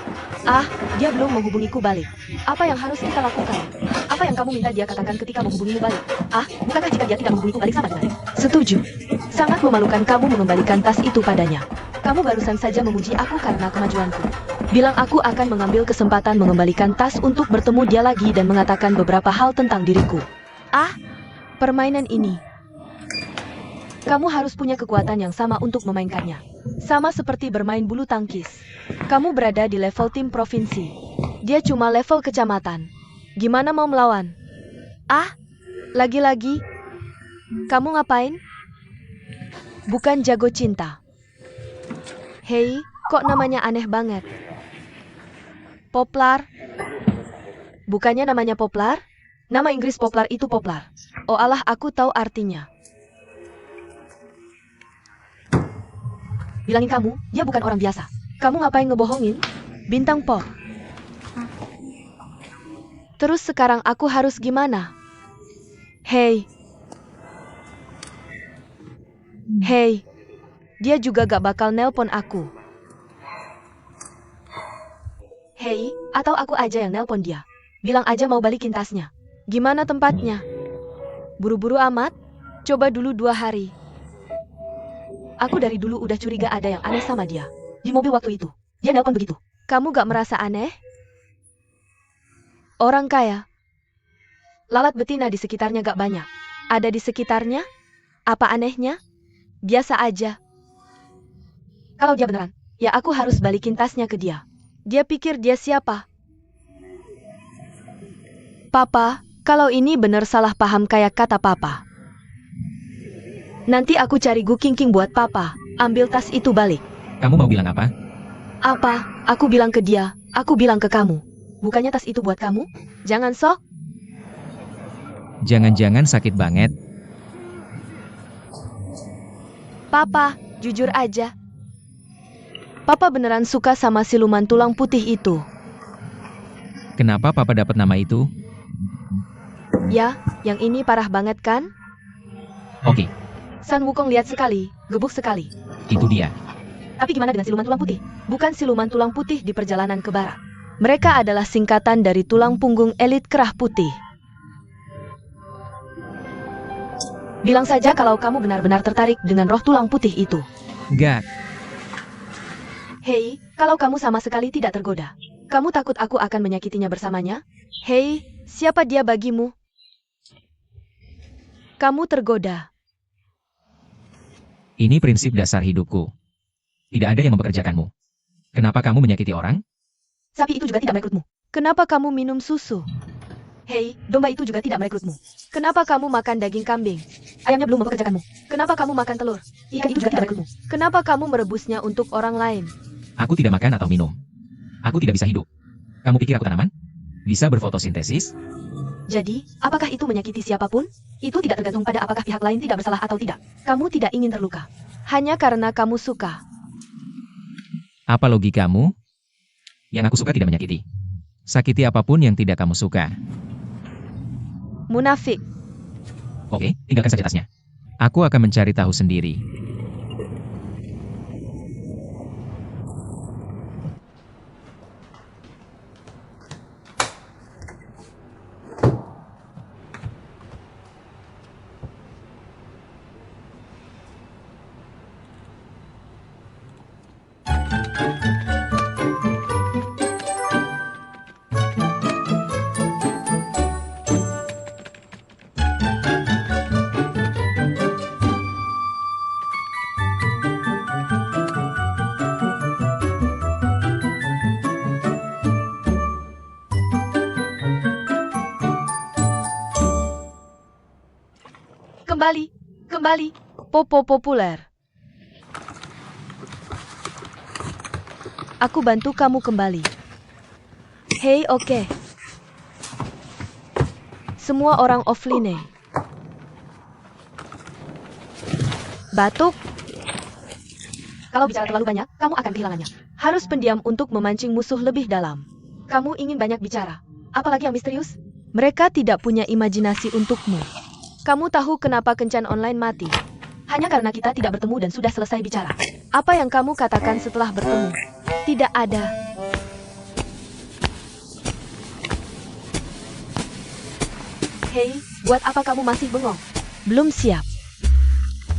Ah, dia belum menghubungiku balik. Apa yang harus kita lakukan? Apa yang kamu minta dia katakan ketika menghubungimu balik? Ah, bukankah jika dia tidak menghubungiku balik sama dengan? Setuju. Sangat memalukan kamu mengembalikan tas itu padanya. Kamu barusan saja memuji aku karena kemajuanku. Bilang aku akan mengambil kesempatan mengembalikan tas untuk bertemu dia lagi dan mengatakan beberapa hal tentang diriku. Ah, permainan ini. Kamu harus punya kekuatan yang sama untuk memainkannya. Sama seperti bermain bulu tangkis. Kamu berada di level tim provinsi. Dia cuma level kecamatan. Gimana mau melawan? Ah, lagi-lagi. Kamu ngapain? Bukan jago cinta. Hei, kok namanya aneh banget? Poplar? Bukannya namanya Poplar? Nama Inggris Poplar itu Poplar. Oh alah, aku tahu artinya. Bilangin kamu, dia bukan orang biasa. Kamu ngapain ngebohongin? Bintang pop. Terus sekarang aku harus gimana? Hei. Hei. dia juga gak bakal nelpon aku. Hei, atau aku aja yang nelpon dia. Bilang aja mau balikin tasnya. Gimana tempatnya? Buru-buru amat? Coba dulu 2 hari. Aku dari dulu udah curiga ada yang aneh sama dia. Di mobil waktu itu, dia nelpon begitu. Kamu gak merasa aneh? Orang kaya. Lalat betina di sekitarnya gak banyak. Ada di sekitarnya? Apa anehnya? Biasa aja. Kalau dia beneran, ya aku harus balikin tasnya ke dia. Dia pikir dia siapa? Papa, kalau ini bener salah paham kayak kata Papa. Nanti aku cari Gu King buat Papa. Ambil tas itu balik. Kamu mau bilang apa? Apa? Aku bilang ke dia, aku bilang ke kamu. Bukannya tas itu buat kamu? Jangan sok. Jangan-jangan sakit banget. Papa, jujur aja. Papa beneran suka sama siluman tulang putih itu. Kenapa Papa dapat nama itu? Ya, yang ini parah banget kan? Oke, San Wukong lihat sekali, gebuk sekali. itu dia. Tapi gimana dengan siluman tulang putih? Bukan siluman tulang putih di perjalanan ke barat. Mereka adalah singkatan dari tulang punggung elit kerah putih. Bilang saja kalau kamu benar-benar tertarik dengan roh tulang putih itu. Gak, Hei, kalau kamu sama sekali tidak tergoda. Kamu takut aku akan menyakitinya bersamanya? Hei, siapa dia bagimu? Kamu tergoda. ini prinsip dasar hidupku. Tidak ada yang mempekerjakanmu. Kenapa kamu menyakiti orang? Sapi itu juga tidak merekrutmu. Kenapa kamu minum susu? Hei, domba itu juga tidak merekrutmu. Kenapa kamu makan daging kambing? Ayamnya belum mempekerjakanmu. Kenapa kamu makan telur? Ikan itu juga tidak merekrutmu. Kenapa kamu merebusnya untuk orang lain? Aku tidak makan atau minum. Aku tidak bisa hidup. Kamu pikir aku tanaman? Bisa berfotosintesis? Jadi, apakah itu menyakiti siapapun? Itu tidak tergantung pada apakah pihak lain tidak bersalah atau tidak. Kamu tidak ingin terluka. Hanya karena kamu suka. Apa logikamu? Yang aku suka tidak menyakiti. Sakiti apapun yang tidak kamu suka. Munafik. Oke, tinggalkan saja tasnya. Aku akan mencari tahu sendiri. Kembali. Popo populer. Aku bantu kamu kembali. Hei, oke. Semua orang offline. Batuk. Kalau bicara terlalu banyak, kamu akan kehilangannya. Harus pendiam untuk memancing musuh lebih dalam. Kamu ingin banyak bicara. Apalagi yang misterius? Mereka tidak punya imajinasi untukmu. Kamu tahu kenapa kencan online mati? Hanya karena kita tidak bertemu dan sudah selesai bicara. Apa yang kamu katakan setelah bertemu? Tidak ada. Hei, buat apa kamu masih bengong? Belum siap.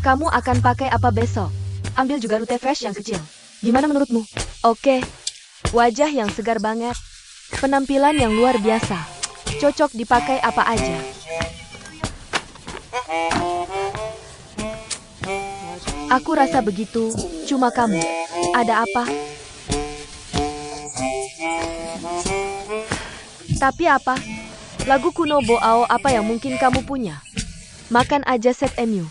Kamu akan pakai apa besok? Ambil juga rute fresh yang kecil. Gimana menurutmu? Oke. Wajah yang segar banget. Penampilan yang luar biasa. Cocok dipakai apa aja. Aku rasa begitu, cuma kamu. Ada apa? Tapi apa? Lagu kuno Boao apa yang mungkin kamu punya? Makan aja set MU.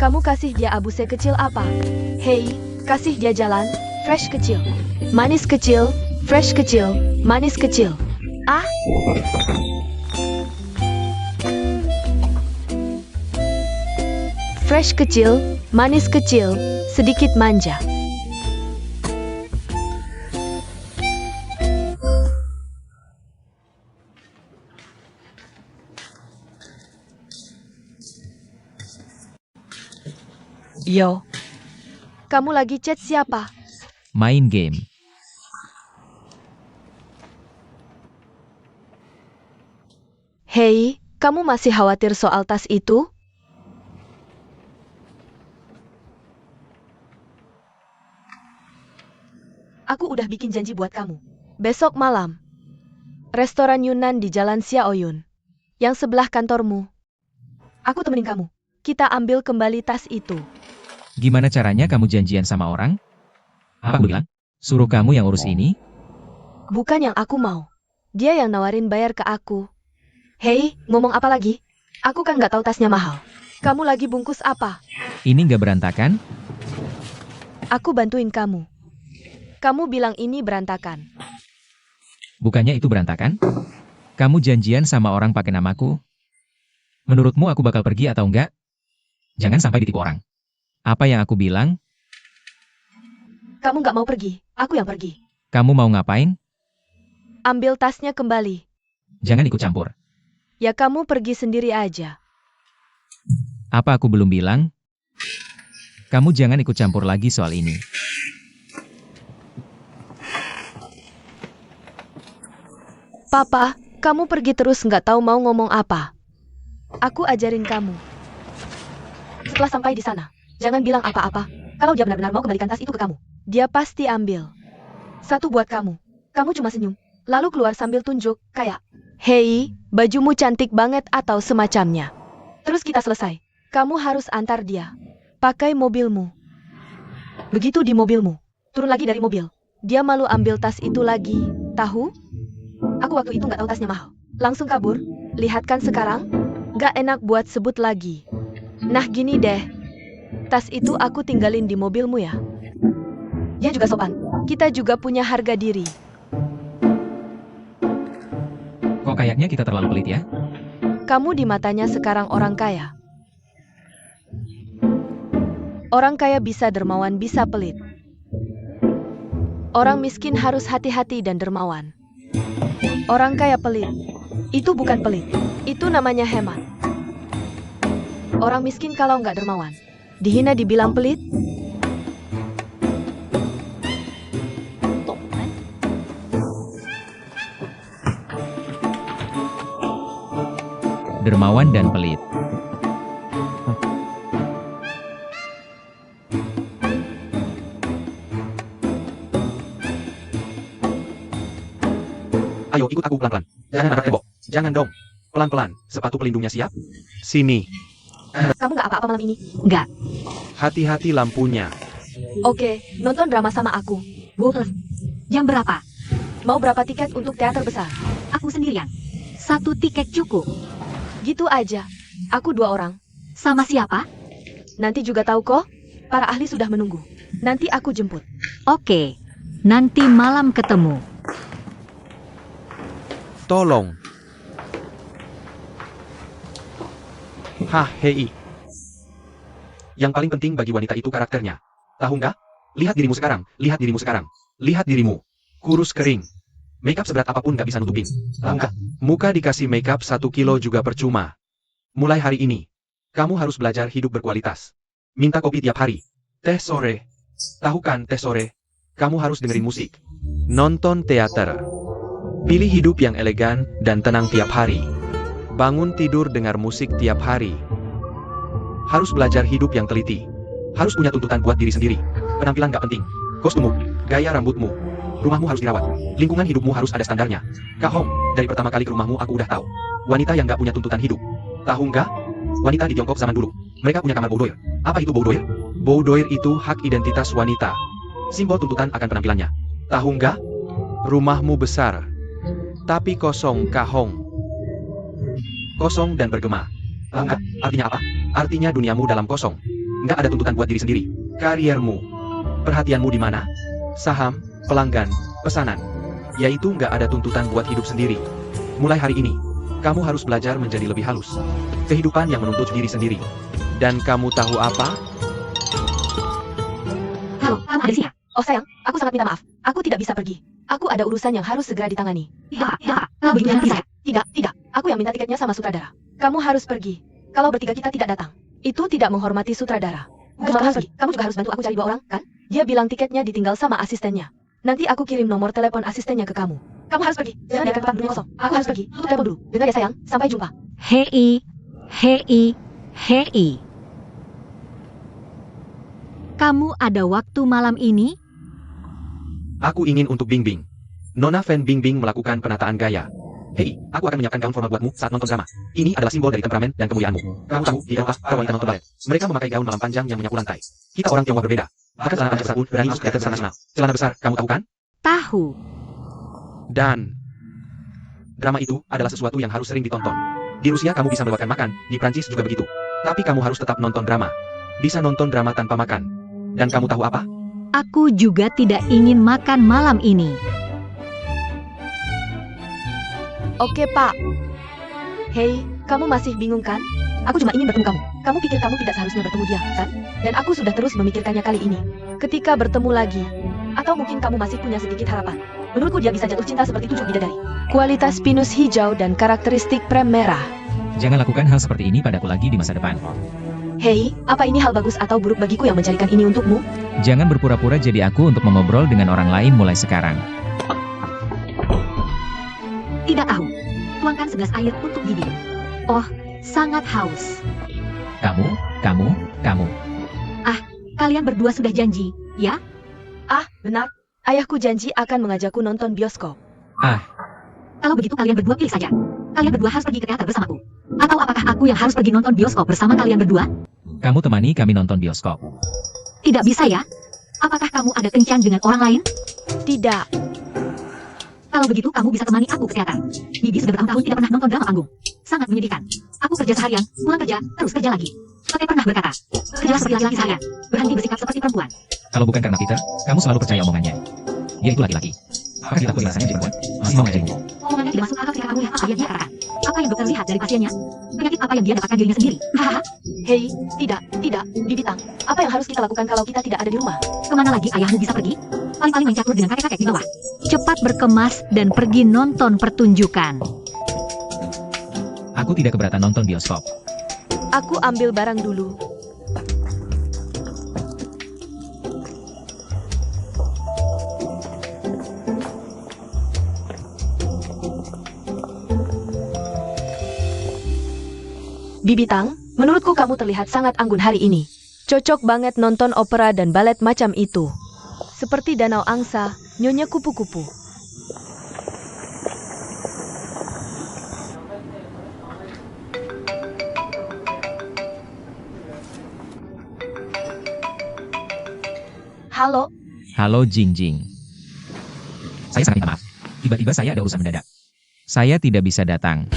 Kamu kasih dia abu kecil apa? Hei, kasih dia jalan, fresh kecil. Manis kecil, fresh kecil, manis kecil. Ah? Fresh kecil, manis kecil, sedikit manja. Yo. Kamu lagi chat siapa? Main game. Hei, kamu masih khawatir soal tas itu? Aku udah bikin janji buat kamu. Besok malam. Restoran Yunan di Jalan Xiaoyun. Yang sebelah kantormu. Aku temenin kamu. Kita ambil kembali tas itu. Gimana caranya kamu janjian sama orang? Apa aku bilang? Suruh kamu yang urus ini? Bukan yang aku mau. Dia yang nawarin bayar ke aku. Hei, ngomong apa lagi? Aku kan nggak tahu tasnya mahal. Kamu lagi bungkus apa? Ini nggak berantakan? Aku bantuin kamu. Kamu bilang ini berantakan. Bukannya itu berantakan? Kamu janjian sama orang pakai namaku? Menurutmu aku bakal pergi atau enggak? Jangan sampai ditipu orang. Apa yang aku bilang? Kamu nggak mau pergi, aku yang pergi. Kamu mau ngapain? Ambil tasnya kembali. Jangan ikut campur. Ya kamu pergi sendiri aja. Apa aku belum bilang? Kamu jangan ikut campur lagi soal ini. Papa, kamu pergi terus nggak tahu mau ngomong apa. Aku ajarin kamu. Setelah sampai di sana, jangan bilang apa-apa. Kalau dia benar-benar mau kembalikan tas itu ke kamu, dia pasti ambil. Satu buat kamu. Kamu cuma senyum, lalu keluar sambil tunjuk, kayak, "Hei, bajumu cantik banget" atau semacamnya. Terus kita selesai. Kamu harus antar dia. Pakai mobilmu. Begitu di mobilmu, turun lagi dari mobil. Dia malu ambil tas itu lagi, tahu? Aku waktu itu nggak tahu tasnya mahal. Langsung kabur. Lihat kan sekarang? Nggak enak buat sebut lagi. Nah gini deh. Tas itu aku tinggalin di mobilmu ya. Dia juga sopan. Kita juga punya harga diri. Kok kayaknya kita terlalu pelit ya? Kamu di matanya sekarang orang kaya. Orang kaya bisa dermawan, bisa pelit. Orang miskin harus hati-hati dan dermawan. Orang kaya pelit. Itu bukan pelit. Itu namanya hemat. Orang miskin kalau nggak dermawan, dihina dibilang pelit. Dermawan dan pelit. Ayo ikut aku pelan-pelan. Jangan nabrak tembok. Jangan dong. Pelan-pelan. Sepatu pelindungnya siap? Sini. Kamu nggak apa-apa malam ini? Enggak. Hati-hati lampunya. Oke, nonton drama sama aku. Wolf. Jam berapa? Mau berapa tiket untuk teater besar? Aku sendirian. 1 tiket cukup. Gitu aja. Aku 2 orang. Sama siapa? Nanti juga tahu kok. Para ahli sudah menunggu. Nanti aku jemput. Oke. Nanti malam ketemu. Tolong. Hei. Yang paling penting bagi wanita itu karakternya. Tahu nggak? Lihat dirimu sekarang. Lihat dirimu sekarang. Lihat dirimu. Kurus kering. Makeup seberat apapun nggak bisa nutupin. Tahu nggak? Muka dikasih makeup 1 kilo juga percuma. Mulai hari ini, kamu harus belajar hidup berkualitas. Minta kopi tiap hari. Teh sore. Tahu kan teh sore? Kamu harus dengerin musik. Nonton teater. Pilih hidup yang elegan dan tenang tiap hari. Bangun tidur dengar musik tiap hari. Harus belajar hidup yang teliti. Harus punya tuntutan buat diri sendiri. Penampilan gak penting. Kostummu, gaya rambutmu, rumahmu harus dirawat. Lingkungan hidupmu harus ada standarnya. Kak Hong, dari pertama kali ke rumahmu aku udah tahu. Wanita yang gak punya tuntutan hidup. Tahu nggak? Wanita di Tiongkok zaman dulu, mereka punya kamar boudoir. Apa itu boudoir? Boudoir itu hak identitas wanita. Simbol tuntutan akan penampilannya. Tahu nggak? Rumahmu besar, tapi kosong, Kak Hong. Kosong dan bergema. Tahu nggak? Artinya apa? Artinya duniamu dalam kosong. Nggak ada tuntutan buat diri sendiri. Kariermu, perhatianmu di mana? Saham, pelanggan, pesanan. Yaitu nggak ada tuntutan buat hidup sendiri. Mulai hari ini, kamu harus belajar menjadi lebih halus. Kehidupan yang menuntut diri sendiri. Dan kamu tahu apa? Halo, kamu ada siap? Oh sayang, aku sangat minta maaf. Aku tidak bisa pergi. Aku ada urusan yang harus segera ditangani. Tidak. Begini saya. Tidak. Aku yang minta tiketnya sama sutradara. Kamu harus pergi. Kalau bertiga kita tidak datang. Itu tidak menghormati sutradara. Kamu juga harus pergi. Kamu juga harus bantu aku cari 2 orang, kan? Dia bilang tiketnya ditinggal sama asistennya. Nanti aku kirim nomor telepon asistennya ke kamu. Kamu harus pergi. Jangan biarkan tempat duduknya kosong. Aku harus pergi. Tutup telepon dulu. Dengar ya sayang. Sampai jumpa. Hei, hei, hei. Kamu ada waktu malam ini? Aku ingin untuk Bing Bing. Nona Fan Bing Bing melakukan penataan gaya. Hei, aku akan menyiapkan gaun formal buatmu saat nonton drama. Ini adalah simbol dari temperamen dan kemuliaanmu. Kamu tahu, di Eropa, para wanita nonton balet. Mereka memakai gaun malam panjang yang menyapu lantai. Kita orang Tionghoa berbeda. Bahkan celana panjang besar pun berani masuk teater besar nasional. Celana besar, kamu tahu kan? Tahu. Dan drama itu adalah sesuatu yang harus sering ditonton. Di Rusia kamu bisa melewatkan makan, di Prancis juga begitu. Tapi kamu harus tetap nonton drama. Bisa nonton drama tanpa makan. Dan kamu tahu apa? Aku juga tidak ingin makan malam ini. Oke, Pak. Hei, kamu masih bingung kan? Aku cuma ingin bertemu kamu. Kamu pikir kamu tidak seharusnya bertemu dia, kan? Dan aku sudah terus memikirkannya kali ini. Ketika bertemu lagi, atau mungkin kamu masih punya sedikit harapan. Menurutku dia bisa jatuh cinta seperti 7 bidadari. Kualitas pinus hijau dan karakteristik prem merah. Jangan lakukan hal seperti ini padaku lagi di masa depan. Hei, apa ini hal bagus atau buruk bagiku yang mencarikan ini untukmu? Jangan berpura-pura jadi aku untuk mengobrol dengan orang lain mulai sekarang. Tidak tahu. Tuangkan segelas air untuk Bibi. Oh, sangat haus. Kamu. Kalian berdua sudah janji, ya? Ah, benar. Ayahku janji akan mengajakku nonton bioskop. Kalau begitu kalian berdua pilih saja. Kalian berdua harus pergi ke teater bersamaku. Atau apakah aku yang harus pergi nonton bioskop bersama kalian berdua? Kamu temani kami nonton bioskop. Tidak bisa ya? Apakah kamu ada kencan dengan orang lain? Tidak. Kalau begitu kamu bisa temani aku ke teater. Bibi sudah bertahun-tahun tidak pernah nonton drama panggung. Sangat menyedihkan. Aku kerja seharian, pulang kerja, terus kerja lagi. Pepe pernah berkata, kerja seperti laki-laki seharian, berhenti bersikap seperti perempuan. Kalau bukan karena Peter, kamu selalu percaya omongannya. Dia itu laki-laki. Apa yang takut rasanya jadi perempuan? Masih mau ngajarimu. Omongannya tidak masuk akal ketika kamu lihat apa yang dia katakan. Apa yang dokter lihat dari pasiennya? Penyakit apa yang dia dapatkan dirinya sendiri? Hahaha. Hei, tidak, Bibitang. Apa yang harus kita lakukan kalau kita tidak ada di rumah? Kemana lagi ayahmu bisa pergi? Paling-paling main catur dengan kakek-kakek di bawah. Cepat berkemas dan pergi nonton pertunjukan. Aku tidak keberatan nonton bioskop. Aku ambil barang dulu. Bibitang, menurutku kamu terlihat sangat anggun hari ini. Cocok banget nonton opera dan balet macam itu. Seperti Danau Angsa, Nyonya Kupu-Kupu. Halo, Halo Jing Jing. Saya sangat minta maaf. Tiba-tiba saya ada urusan mendadak. Saya tidak bisa datang.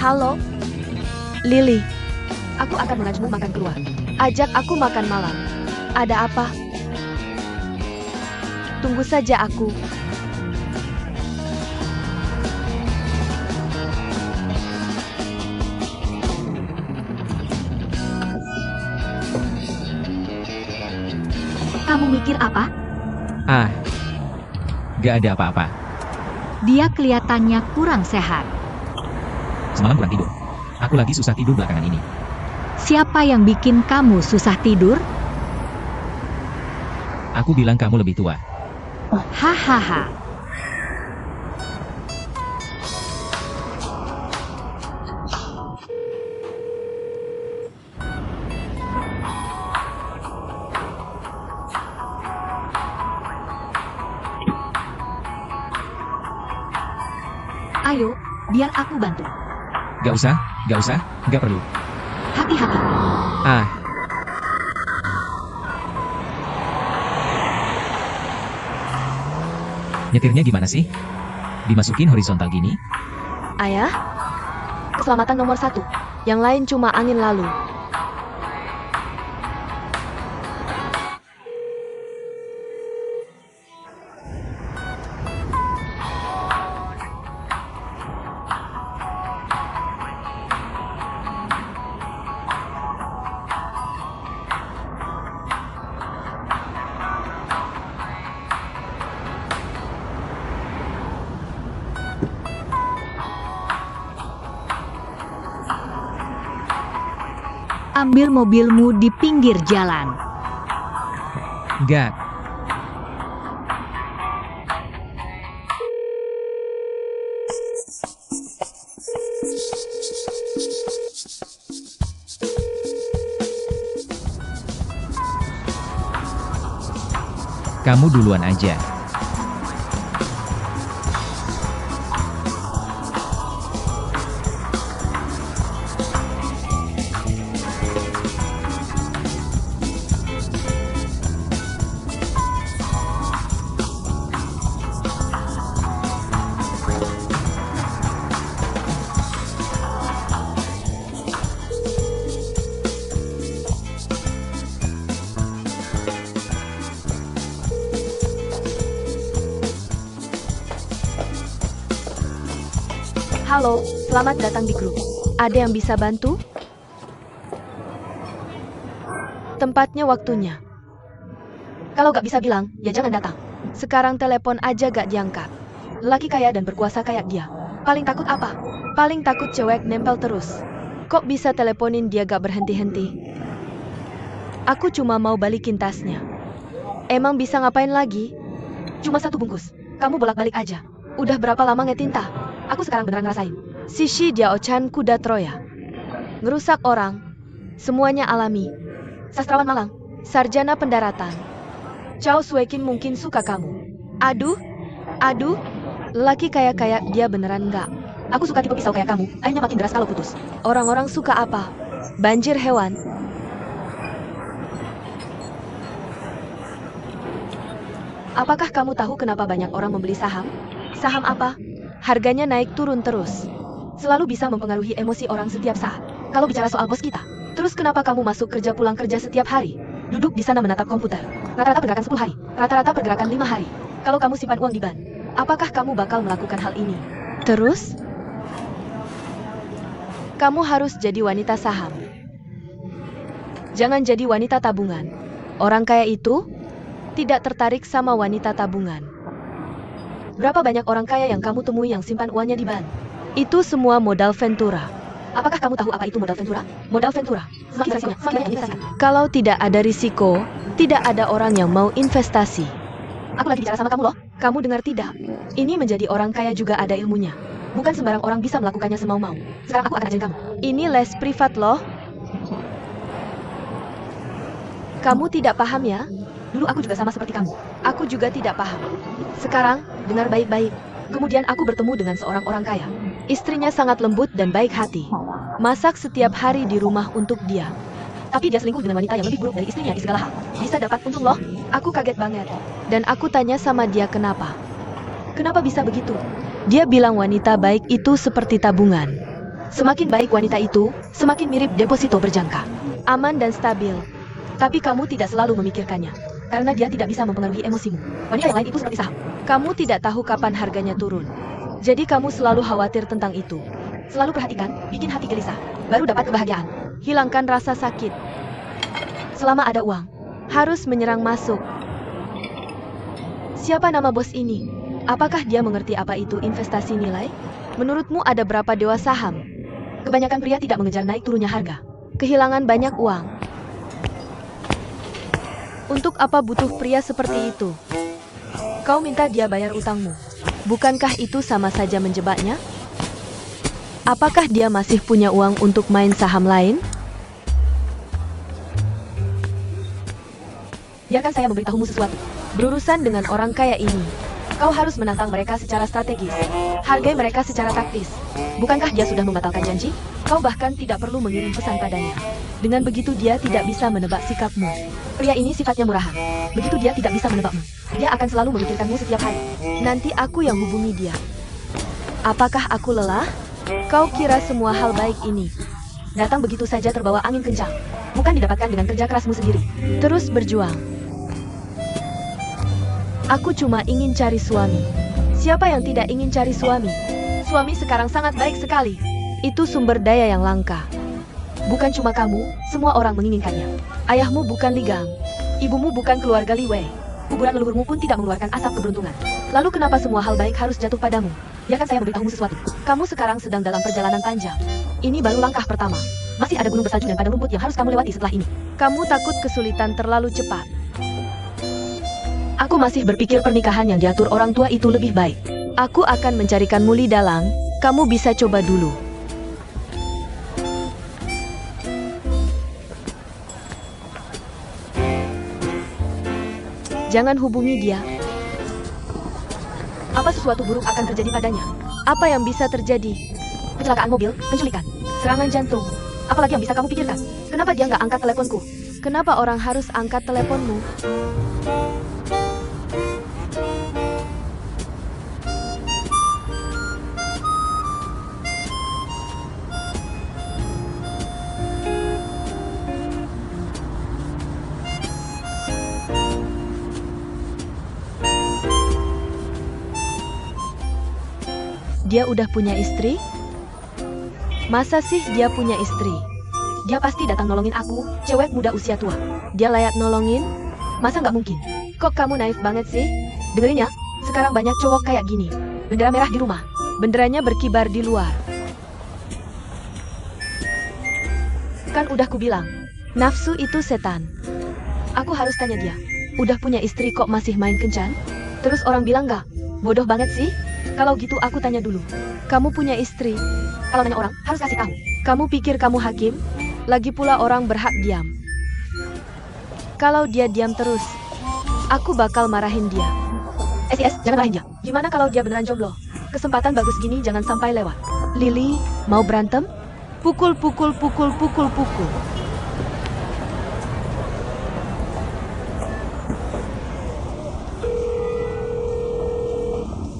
halo. Lily, aku akan mengajakmu makan keluar. Ajak aku makan malam. Ada apa? Tunggu saja aku. Kamu mikir apa? Gak ada apa-apa. Dia kelihatannya kurang sehat. Semalam kurang tidur. Aku lagi susah tidur belakangan ini. Siapa yang bikin kamu susah tidur? Aku bilang kamu lebih tua. Hahaha. Ayo, biar aku bantu. Gak usah, gak perlu. Hati-hati. Nyetirnya gimana sih? Dimasukin horizontal gini? Ayah, keselamatan nomor 1. Yang lain cuma angin lalu. ambil mobilmu di pinggir jalan. Gak. Kamu duluan aja. Halo, selamat datang di grup. Ada yang bisa bantu? Tempatnya waktunya. Kalau gak bisa bilang, ya jangan datang. Sekarang telepon aja gak diangkat. Lelaki kaya dan berkuasa kayak dia. Paling takut apa? Paling takut cewek nempel terus. Kok bisa teleponin dia gak berhenti-henti? Aku cuma mau balikin tasnya. Emang bisa ngapain lagi? Cuma 1 bungkus. Kamu bolak-balik aja. Udah berapa lama ngetinta? Aku sekarang beneran ngerasain. Shishi Diao-chan kuda Troya. Ngerusak orang. Semuanya alami. Sastrawan malang. Sarjana pendaratan. Chow Suekin mungkin suka kamu. Aduh. Lelaki kayak dia beneran enggak. Aku suka tipe pisau kayak kamu. Akhirnya makin deras kalau putus. Orang-orang suka apa? Banjir hewan. Apakah kamu tahu kenapa banyak orang membeli saham? Saham apa? Harganya naik turun terus. Selalu bisa mempengaruhi emosi orang setiap saat. Kalau bicara soal bos kita, terus kenapa kamu masuk kerja pulang kerja setiap hari? Duduk di sana menatap komputer. Rata-rata pergerakan 10 hari. Rata-rata pergerakan 5 hari. Kalau kamu simpan uang di bank, apakah kamu bakal melakukan hal ini? Terus? Kamu harus jadi wanita saham. Jangan jadi wanita tabungan. Orang kaya itu tidak tertarik sama wanita tabungan. Berapa banyak orang kaya yang kamu temui yang simpan uangnya di bank? Itu semua modal Ventura. Apakah kamu tahu apa itu modal Ventura? Modal Ventura. Semakin risikonya, semakin banyak investasi. Kalau tidak ada risiko, tidak ada orang yang mau investasi. Aku lagi bicara sama kamu loh. Kamu dengar tidak? Ini menjadi orang kaya juga ada ilmunya. Bukan sembarang orang bisa melakukannya semau-mau. Sekarang aku akan ajarin kamu. Ini les privat loh. Kamu tidak paham ya? Dulu aku juga sama seperti kamu. Aku juga tidak paham. Sekarang, dengar baik-baik. Kemudian aku bertemu dengan seorang orang kaya. Istrinya sangat lembut dan baik hati. Masak setiap hari di rumah untuk dia. Tapi dia selingkuh dengan wanita yang lebih buruk dari istrinya di segala hal. Bisa dapat untung loh. Aku kaget banget. Dan aku tanya sama dia kenapa. Kenapa bisa begitu? Dia bilang wanita baik itu seperti tabungan. Semakin baik wanita itu, semakin mirip deposito berjangka. Aman dan stabil. Tapi kamu tidak selalu memikirkannya. Karena dia tidak bisa mempengaruhi emosimu. Wanita yang lain itu seperti saham. Kamu tidak tahu kapan harganya turun. Jadi kamu selalu khawatir tentang itu. Selalu perhatikan, bikin hati gelisah. Baru dapat kebahagiaan. Hilangkan rasa sakit. Selama ada uang, harus menyerang masuk. Siapa nama bos ini? Apakah dia mengerti apa itu investasi nilai? Menurutmu ada berapa dewa saham? Kebanyakan pria tidak mengejar naik turunnya harga. Kehilangan banyak uang. Untuk apa butuh pria seperti itu? Kau minta dia bayar utangmu. Bukankah itu sama saja menjebaknya? Apakah dia masih punya uang untuk main saham lain? Biarkan saya memberitahumu sesuatu. Berurusan dengan orang kaya ini, kau harus menantang mereka secara strategis. Hargai mereka secara taktis. Bukankah dia sudah membatalkan janji? Kau bahkan tidak perlu mengirim pesan padanya. Dengan begitu dia tidak bisa menebak sikapmu. Pria ini sifatnya murahan. Begitu dia tidak bisa menebakmu, dia akan selalu memikirkanmu setiap hari. Nanti aku yang hubungi dia. Apakah aku lelah? Kau kira semua hal baik ini datang begitu saja terbawa angin kencang? Bukan didapatkan dengan kerja kerasmu sendiri. Terus berjuang. Aku cuma ingin cari suami. Siapa yang tidak ingin cari suami? Suami sekarang sangat baik sekali. Itu sumber daya yang langka. Bukan cuma kamu, semua orang menginginkannya. Ayahmu bukan Li Gang. Ibumu bukan keluarga Li Wei. Kuburan leluhurmu pun tidak mengeluarkan asap keberuntungan. Lalu kenapa semua hal baik harus jatuh padamu? biarkan saya memberitahumu sesuatu. Kamu sekarang sedang dalam perjalanan panjang. Ini baru langkah pertama. Masih ada gunung bersalju dan padang rumput yang harus kamu lewati setelah ini. Kamu takut kesulitan terlalu cepat. Aku masih berpikir pernikahan yang diatur orang tua itu lebih baik. Aku akan mencarikanmu Li Dalang, kamu bisa coba dulu. Jangan hubungi dia. Apa sesuatu buruk akan terjadi padanya? Apa yang bisa terjadi? Kecelakaan mobil, penculikan, serangan jantung. Apalagi yang bisa kamu pikirkan? Kenapa dia nggak angkat teleponku? Kenapa orang harus angkat teleponmu? Dia udah punya istri? Masa sih dia punya istri? Dia pasti datang nolongin aku, cewek muda usia tua. Dia layak nolongin? Masa nggak mungkin? Kok kamu naif banget sih? Dengerin ya, sekarang banyak cowok kayak gini. Bendera merah di rumah, benderanya berkibar di luar. Kan udah kubilang, nafsu itu setan. Aku harus tanya dia, udah punya istri kok masih main kencan? Terus orang bilang nggak? Bodoh banget sih? Kalau gitu aku tanya dulu. Kamu punya istri? Kalau nanya orang, harus kasih tahu. Kamu pikir kamu hakim? Lagi pula orang berhak diam. Kalau dia diam terus, aku bakal marahin dia. Jangan marahin dia. Gimana kalau dia beneran jomblo? Kesempatan bagus gini jangan sampai lewat. Lily, mau berantem? Pukul.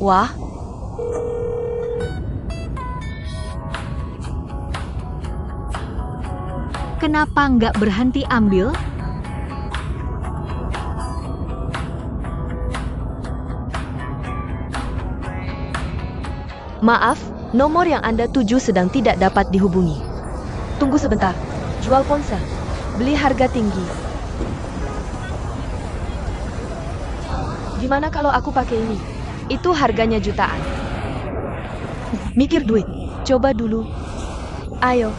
Wah. Kenapa nggak berhenti ambil? Maaf, nomor yang Anda tuju sedang tidak dapat dihubungi. Tunggu sebentar. Jual ponsel. Beli harga tinggi. Gimana kalau aku pakai ini? Itu harganya jutaan. Mikir duit. Coba dulu. Ayo.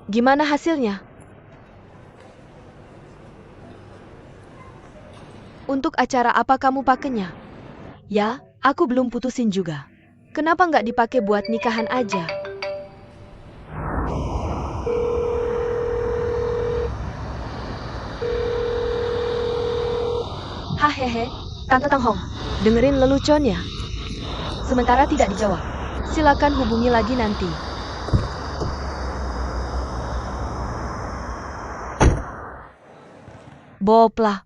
Gimana hasilnya? Untuk acara apa kamu pakainya? Ya, aku belum putusin juga. Kenapa nggak dipakai buat nikahan aja? Hahehe, Tante Tang Hong, dengerin leluconnya. Sementara tidak dijawab, silakan hubungi lagi nanti. Boplah.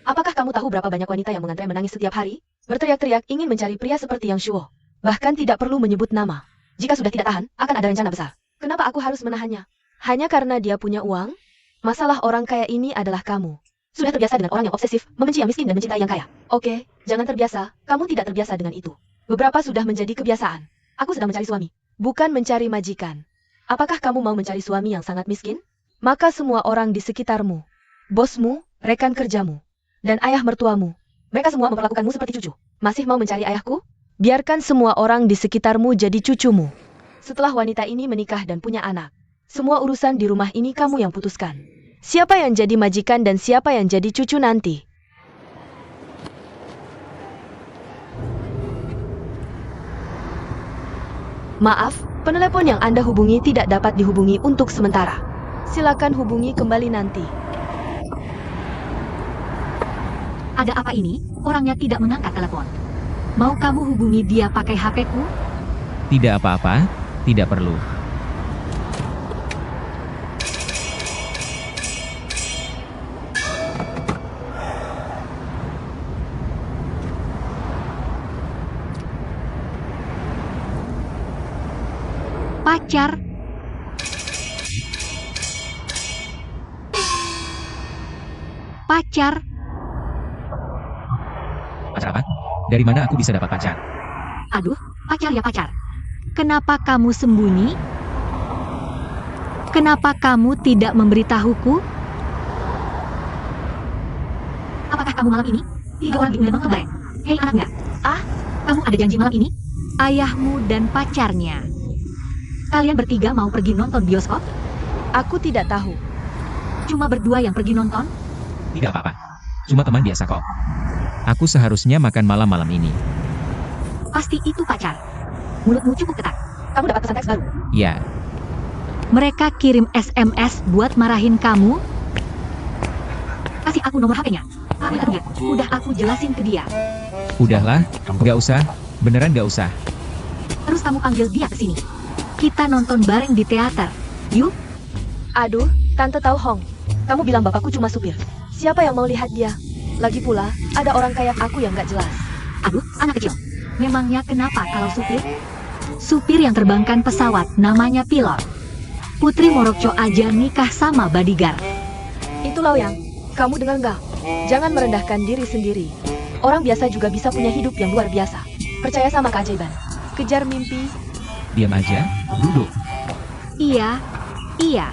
Apakah kamu tahu berapa banyak wanita yang mengantre menangis setiap hari? Berteriak-teriak ingin mencari pria seperti Yang Shuo. Bahkan tidak perlu menyebut nama. Jika sudah tidak tahan, akan ada rencana besar. Kenapa aku harus menahannya? Hanya karena dia punya uang? Masalah orang kaya ini adalah kamu. Sudah terbiasa dengan orang yang obsesif, membenci yang miskin dan mencintai yang kaya. Oke, jangan terbiasa, kamu tidak terbiasa dengan itu. Beberapa sudah menjadi kebiasaan. Aku sedang mencari suami, bukan mencari majikan. Apakah kamu mau mencari suami yang sangat miskin? Maka semua orang di sekitarmu, bosmu, rekan kerjamu, dan ayah mertuamu, mereka semua memperlakukanmu seperti cucu. Masih mau mencari ayahku? Biarkan semua orang di sekitarmu jadi cucumu. Setelah wanita ini menikah dan punya anak, semua urusan di rumah ini kamu yang putuskan. Siapa yang jadi majikan dan siapa yang jadi cucu nanti? Maaf, penelepon yang Anda hubungi tidak dapat dihubungi untuk sementara. Silakan hubungi kembali nanti. Ada apa ini? Orangnya tidak mengangkat telepon. Mau kamu hubungi dia pakai HP-ku? Tidak apa-apa, tidak perlu. Pacar? Pacar? Pacar apa? Dari mana aku bisa dapat pacar? Aduh, pacar ya pacar. Kenapa kamu sembunyi? Kenapa kamu tidak memberitahuku? Apakah kamu malam ini? 3 orang di Undang kemarin. Hei anaknya. Ah? Kamu ada janji malam ini? Ayahmu dan pacarnya. Kalian bertiga mau pergi nonton bioskop? Aku tidak tahu. Cuma berdua yang pergi nonton? Tidak apa-apa. Cuma teman biasa kok. Aku seharusnya makan malam malam ini. Pasti itu pacar. Mulutmu cukup ketat. Kamu dapat pesan teks baru. Ya, Mereka kirim SMS buat marahin kamu? Kasih aku nomor HP-nya. Aku lihat. Udah aku jelasin ke dia. udahlah. Nggak usah. Beneran nggak usah. Terus kamu panggil dia ke sini. Kita nonton bareng di teater. Yuk. Aduh, Tante tahu Hong. Kamu bilang bapakku cuma supir. Siapa yang mau lihat dia? Lagi pula, ada orang kayak aku yang gak jelas. Aduh, anak kecil. Memangnya kenapa kalau supir? Supir yang terbangkan pesawat namanya pilot. Putri Morokco aja nikah sama bodyguard. Itu Laoyang, kamu dengar nggak? Jangan merendahkan diri sendiri. Orang biasa juga bisa punya hidup yang luar biasa. Percaya sama keajaiban. Kejar mimpi. Diam aja. Duduk. Iya, iya.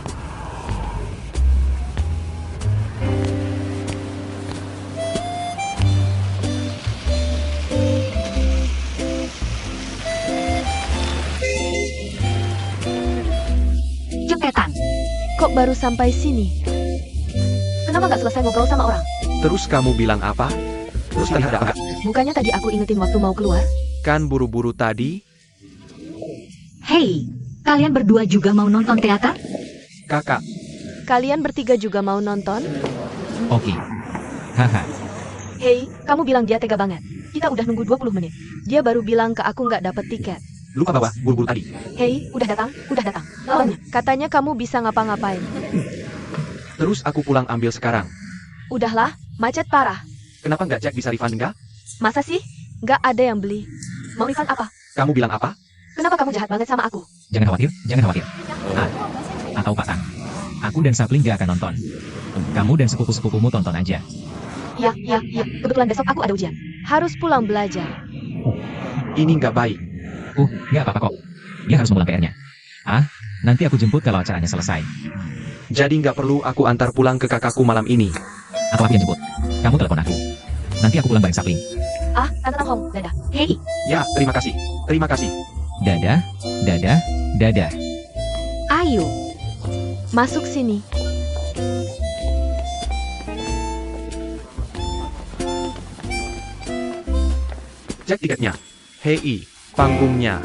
Cepetan. Kok baru sampai sini? Kenapa nggak selesai ngobrol sama orang? Terus kamu bilang apa? Terus tadi ada apa? Bukannya tadi aku ingetin waktu mau keluar? Kan buru-buru tadi? Hei, kalian berdua juga mau nonton teater? Kakak, Kalian bertiga juga mau nonton? Oke. Haha. Hei, kamu bilang dia tega banget. Kita udah nunggu 20 menit. Dia baru bilang ke aku nggak dapet tiket. lupa bawa buru-buru tadi. Hei, udah datang, udah datang. Lawannya, katanya kamu bisa ngapa-ngapain. Terus aku pulang ambil sekarang. Udahlah, macet parah. Kenapa nggak cek bisa refund enggak? Masa sih? Nggak ada yang beli. Mau refund apa? Kamu bilang apa? Kenapa kamu jahat banget sama aku? Jangan khawatir, jangan khawatir. Atau pasang. Aku dan Sapling gak akan nonton. Kamu dan sepupu-sepupumu tonton aja. Ya, kebetulan besok aku ada ujian. Harus pulang belajar. Ini nggak baik. Nggak apa-apa kok. Dia harus mengulang PR-nya. Nanti aku jemput kalau acaranya selesai. Jadi nggak perlu aku antar pulang ke kakakku malam ini. Atau aku yang jemput. Kamu telepon aku. Nanti aku pulang bareng Sapling. Tante Hong, dadah. Hei, Ya, terima kasih. Terima kasih. Dadah, dadah, dadah. ayo. Masuk sini. Cek tiketnya. Hei, panggungnya.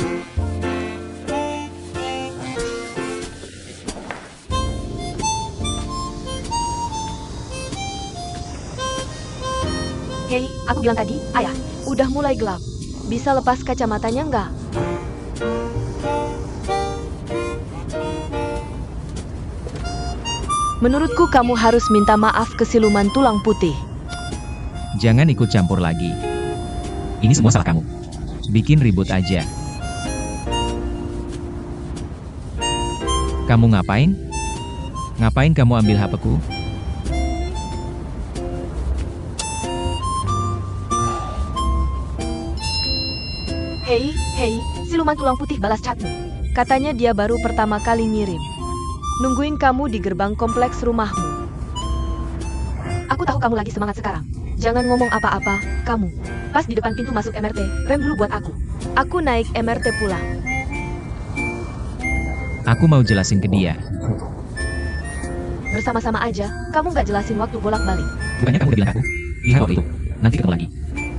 Hei, aku bilang tadi, ayah, udah mulai gelap. Bisa lepas kacamatanya nggak? Menurutku kamu harus minta maaf ke siluman tulang putih. Jangan ikut campur lagi. Ini semua salah kamu. Bikin ribut aja. Kamu ngapain? Ngapain kamu ambil HP-ku? Hei, siluman tulang putih balas chatmu. Katanya dia baru pertama kali ngirim. Nungguin kamu di gerbang kompleks rumahmu. Aku tahu kamu lagi semangat sekarang. Jangan ngomong apa-apa, kamu. Pas di depan pintu masuk MRT, rem dulu buat aku. Aku naik MRT pulang. Aku mau jelasin ke dia. Bersama-sama aja, kamu nggak jelasin waktu bolak-balik. Bukannya kamu udah bilang ke aku? Lihat waktu itu. Nanti ketemu lagi.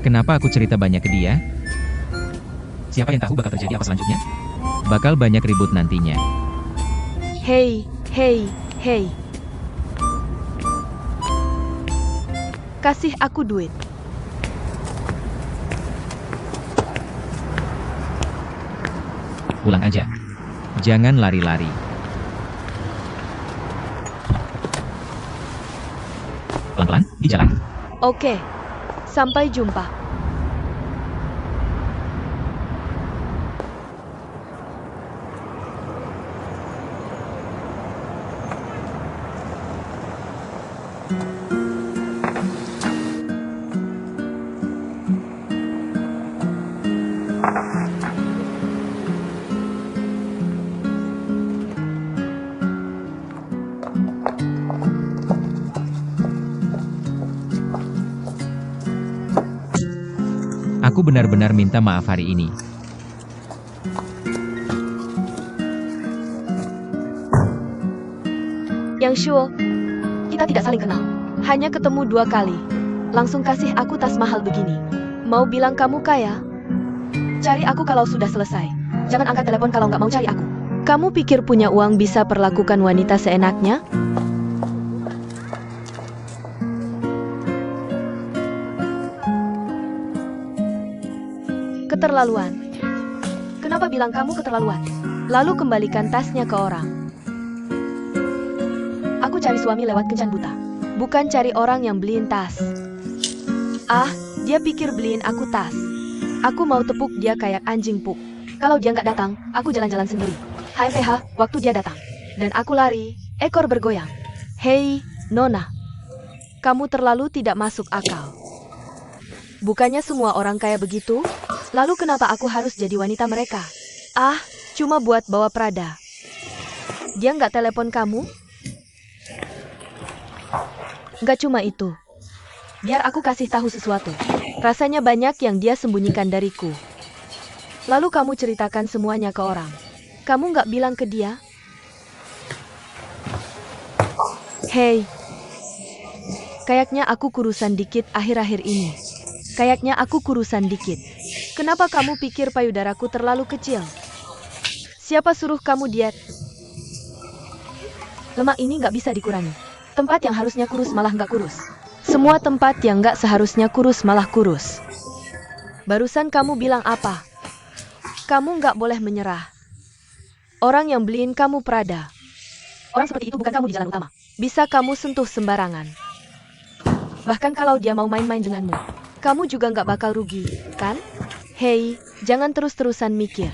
Kenapa aku cerita banyak ke dia? Siapa yang tahu bakal terjadi apa selanjutnya? Bakal banyak ribut nantinya. Hei. Kasih aku duit. Pulang aja. Jangan lari-lari. Pelan-pelan, di jalan. Oke, sampai jumpa. Aku benar-benar minta maaf hari ini. Yang Shuo, kita tidak saling kenal. Hanya ketemu 2 kali. Langsung kasih aku tas mahal begini. Mau bilang kamu kaya? Cari aku kalau sudah selesai. Jangan angkat telepon kalau nggak mau cari aku. Kamu pikir punya uang bisa perlakukan wanita seenaknya? Keterlaluan. Kenapa bilang kamu keterlaluan? Lalu kembalikan tasnya ke orang. Aku cari suami lewat kencan buta. Bukan cari orang yang beliin tas. Ah, dia pikir beliin aku tas. Aku mau tepuk dia kayak anjing puk. Kalau dia nggak datang, aku jalan-jalan sendiri. HMPH, waktu dia datang. Dan aku lari, ekor bergoyang. Hei, Nona. Kamu terlalu tidak masuk akal. Bukannya semua orang kayak begitu? Lalu kenapa aku harus jadi wanita mereka? Ah, cuma buat bawa Prada. Dia nggak telepon kamu? Nggak cuma itu. Biar aku kasih tahu sesuatu. Rasanya banyak yang dia sembunyikan dariku. Lalu kamu ceritakan semuanya ke orang. Kamu nggak bilang ke dia? Hei. Kayaknya aku kurusan dikit akhir-akhir ini. Kayaknya aku kurusan dikit. Kenapa kamu pikir payudaraku terlalu kecil? Siapa suruh kamu diet? Lemak ini nggak bisa dikurangi. Tempat yang harusnya kurus malah nggak kurus. Semua tempat yang nggak seharusnya kurus malah kurus. Barusan kamu bilang apa? Kamu nggak boleh menyerah. Orang yang beliin kamu Prada. Orang seperti itu bukan kamu di jalan utama. Bisa kamu sentuh sembarangan. Bahkan kalau dia mau main-main denganmu, kamu juga nggak bakal rugi, kan? Hei, jangan terus-terusan mikir.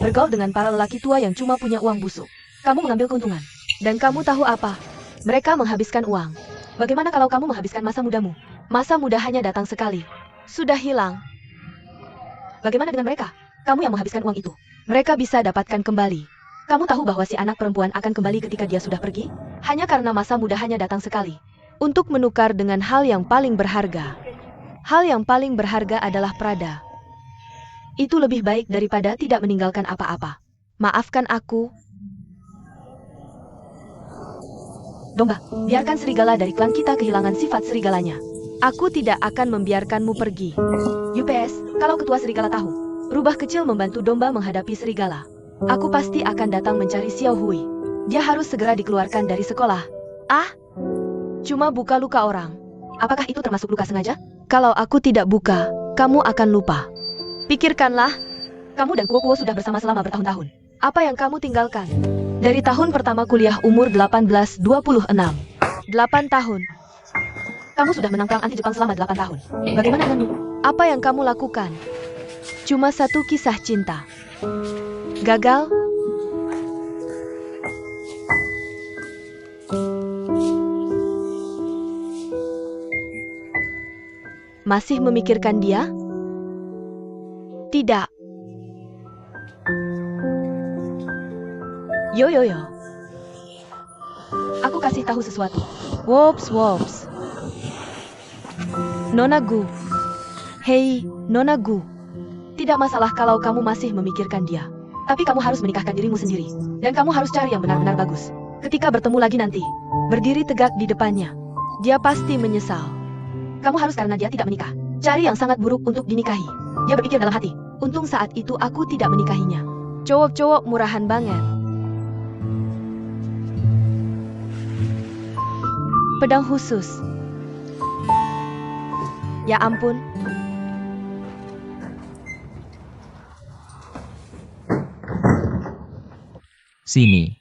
Bergaul dengan para lelaki tua yang cuma punya uang busuk. Kamu mengambil keuntungan. Dan kamu tahu apa? Mereka menghabiskan uang. Bagaimana kalau kamu menghabiskan masa mudamu? Masa muda hanya datang sekali. Sudah hilang. Bagaimana dengan mereka? Kamu yang menghabiskan uang itu. Mereka bisa dapatkan kembali. Kamu tahu bahwa si anak perempuan akan kembali ketika dia sudah pergi? Hanya karena masa muda hanya datang sekali. Untuk menukar dengan hal yang paling berharga. Hal yang paling berharga adalah Prada. Itu lebih baik daripada tidak meninggalkan apa-apa. Maafkan aku. Domba, biarkan serigala dari klan kita kehilangan sifat serigalanya. Aku tidak akan membiarkanmu pergi. UPS, kalau ketua serigala tahu, rubah kecil membantu domba menghadapi serigala. Aku pasti akan datang mencari Xiao Hui. Dia harus segera dikeluarkan dari sekolah. Ah, cuma buka luka orang. Apakah itu termasuk luka sengaja? Kalau aku tidak buka, kamu akan lupa. Pikirkanlah, kamu dan Kuo-Kuo sudah bersama selama bertahun-tahun. Apa yang kamu tinggalkan? Dari tahun pertama kuliah umur 18-26. 8 tahun. Kamu sudah menang perang anti Jepang selama 8 tahun. Bagaimana denganmu? Apa yang kamu lakukan? Cuma satu kisah cinta. Gagal? Masih memikirkan dia? Tidak. Yo. Aku kasih tahu sesuatu. Wops. Nona Gu. Hei, Nona Gu. Tidak masalah kalau kamu masih memikirkan dia. Tapi kamu harus menikahkan dirimu sendiri. Dan kamu harus cari yang benar-benar bagus. Ketika bertemu lagi nanti, berdiri tegak di depannya. Dia pasti menyesal. Kamu harus karena dia tidak menikah. Cari yang sangat buruk untuk dinikahi. Dia berpikir dalam hati, untung saat itu aku tidak menikahinya. Cowok-cowok murahan banget. Pedang khusus. Ya ampun. Sini.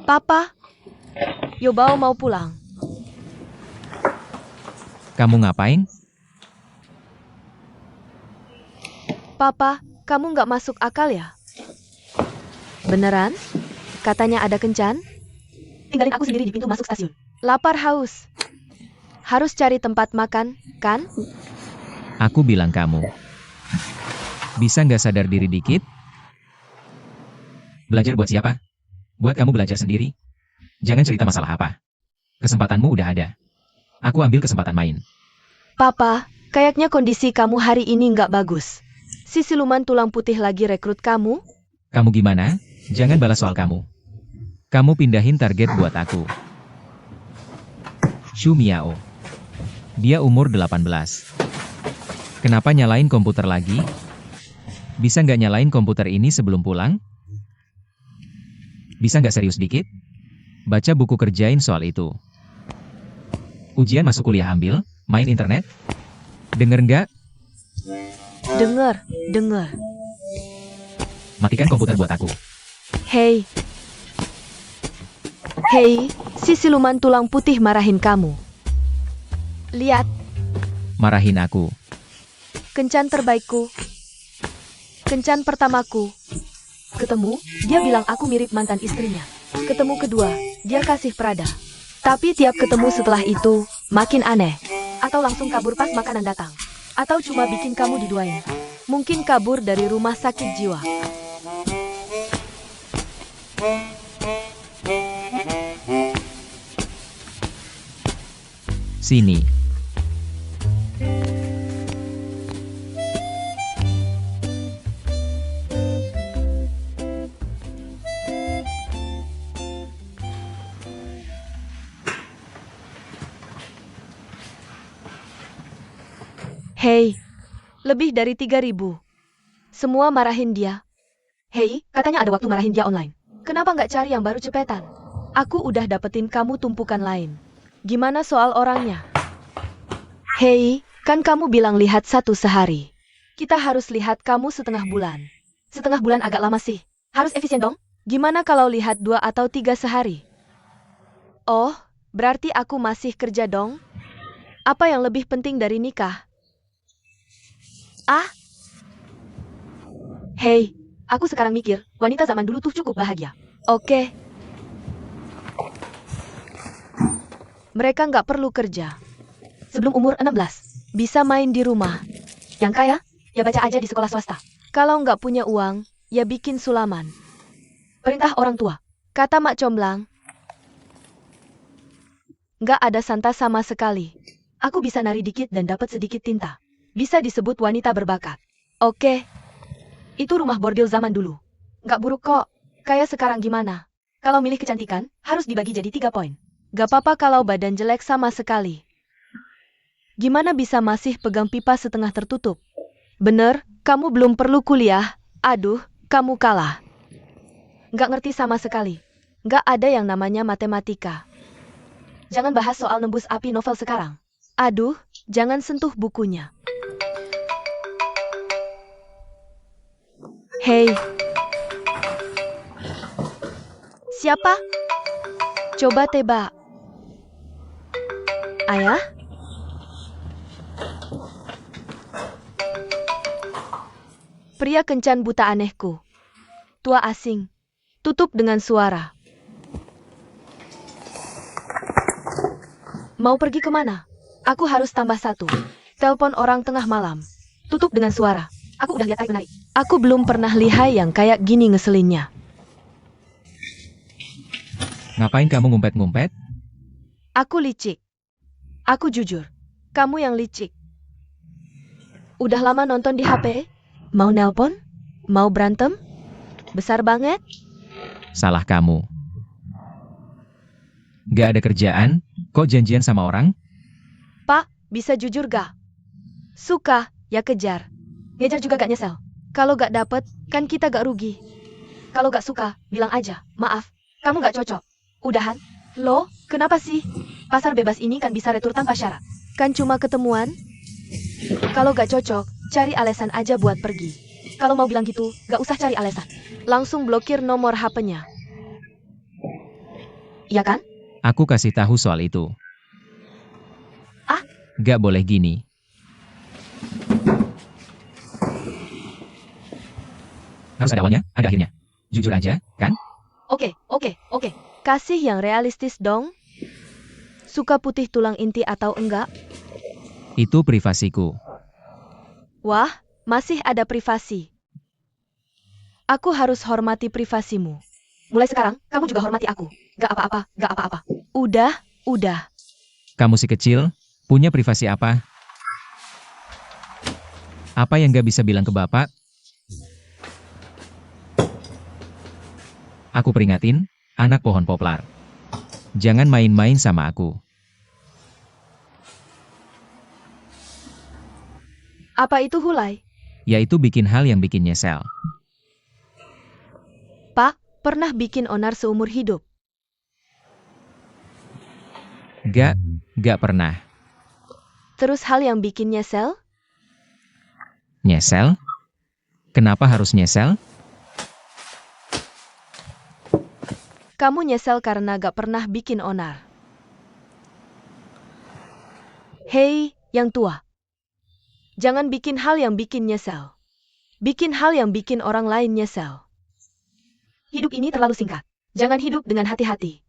Papa, Yobao mau pulang. Kamu ngapain? Papa, kamu nggak masuk akal ya? Beneran? Katanya ada kencan? Tinggalin aku sendiri di pintu masuk stasiun. Lapar haus. Harus cari tempat makan, kan? Aku bilang kamu. Bisa nggak sadar diri dikit? Belajar buat siapa? Buat kamu belajar sendiri. Jangan cerita masalah apa. Kesempatanmu udah ada. Aku ambil kesempatan main. Papa, kayaknya kondisi kamu hari ini nggak bagus. Si siluman tulang putih lagi rekrut kamu? Kamu gimana? Jangan balas soal kamu. Kamu pindahin target buat aku. Shu Miao. Dia umur 18. Kenapa nyalain komputer lagi? Bisa nggak nyalain komputer ini sebelum pulang? Bisa nggak serius dikit? Baca buku kerjain soal itu. Ujian masuk kuliah ambil, main internet? Denger nggak? Dengar. Matikan komputer buat aku. Hei, si siluman tulang putih marahin kamu. Lihat, Marahin aku. kencan terbaikku. Kencan pertamaku. Ketemu, dia bilang aku mirip mantan istrinya. Ketemu kedua, dia kasih perada. Tapi tiap ketemu setelah itu, makin aneh. Atau langsung kabur pas makanan datang. Atau cuma bikin kamu diduain. Mungkin kabur dari rumah sakit jiwa. Sini. Hei, lebih dari 3.000. Semua marahin dia. Hei, katanya ada waktu marahin dia online. Kenapa nggak cari yang baru cepetan? Aku udah dapetin kamu tumpukan lain. Gimana soal orangnya? Hei, kan kamu bilang lihat satu sehari. Kita harus lihat kamu setengah bulan. Setengah bulan agak lama sih. Harus efisien dong. Gimana kalau lihat 2 atau 3 sehari? Oh, berarti aku masih kerja dong? Apa yang lebih penting dari nikah? Hei, aku sekarang mikir, wanita zaman dulu tuh cukup bahagia. Oke. Mereka nggak perlu kerja. Sebelum umur 16, bisa main di rumah. Yang kaya, ya baca aja di sekolah swasta. Kalau nggak punya uang, ya bikin sulaman. Perintah orang tua, kata Mak Comblang. Nggak ada santa sama sekali. Aku bisa nari dikit dan dapat sedikit tinta. Bisa disebut wanita berbakat. Oke. Itu rumah bordil zaman dulu. Nggak buruk kok. Kayak sekarang gimana? Kalau milih kecantikan, harus dibagi jadi 3 poin. Gak apa-apa kalau badan jelek sama sekali. Gimana bisa masih pegang pipa setengah tertutup? Bener, kamu belum perlu kuliah. Aduh, kamu kalah. Nggak ngerti sama sekali. Nggak ada yang namanya matematika. Jangan bahas soal nembus api novel sekarang. Aduh, jangan sentuh bukunya. Hei. Siapa? Coba tebak. Ayah? Pria kencan buta anehku. Tua asing. Tutup dengan suara. Mau pergi kemana? Aku harus tambah 1. Telepon orang tengah malam. Tutup dengan suara. Aku udah lihat tarik menarik. Aku belum pernah lihai yang kayak gini ngeselinnya. Ngapain kamu ngumpet-ngumpet? Aku licik. Aku jujur. Kamu yang licik. Udah lama nonton di HP? Mau nelpon? Mau berantem? Besar banget? Salah kamu. Gak ada kerjaan, kok janjian sama orang? Pak, bisa jujur gak? Suka, ya kejar. Ngejar juga gak nyesel. Kalau gak dapet, kan kita gak rugi. Kalau gak suka, bilang aja, maaf, kamu gak cocok. Udahan? Loh, kenapa sih? Pasar bebas ini kan bisa retur tanpa syarat. Kan cuma ketemuan? Kalau gak cocok, cari alasan aja buat pergi. Kalau mau bilang gitu, gak usah cari alasan. Langsung blokir nomor HP-nya. Iya kan? Aku kasih tahu soal itu. Gak boleh gini. Harus ada awalnya, ada akhirnya. Jujur aja, kan? Oke. Kasih yang realistis dong. Suka putih tulang inti atau enggak? Itu privasiku. Wah, masih ada privasi. Aku harus hormati privasimu. Mulai sekarang, kamu juga hormati aku. Gak apa-apa. Udah. Kamu si kecil, punya privasi apa? Apa yang gak bisa bilang ke Bapak? Aku peringatin, anak pohon poplar. Jangan main-main sama aku. Apa itu hulai? Yaitu bikin hal yang bikin nyesel. Pak, pernah bikin onar seumur hidup? Gak pernah. Terus hal yang bikin nyesel? Nyesel? Kenapa harus nyesel? Kamu nyesel karena gak pernah bikin onar. Hei, yang tua. Jangan bikin hal yang bikin nyesel. Bikin hal yang bikin orang lain nyesel. Hidup ini terlalu singkat. Jangan hidup dengan hati-hati.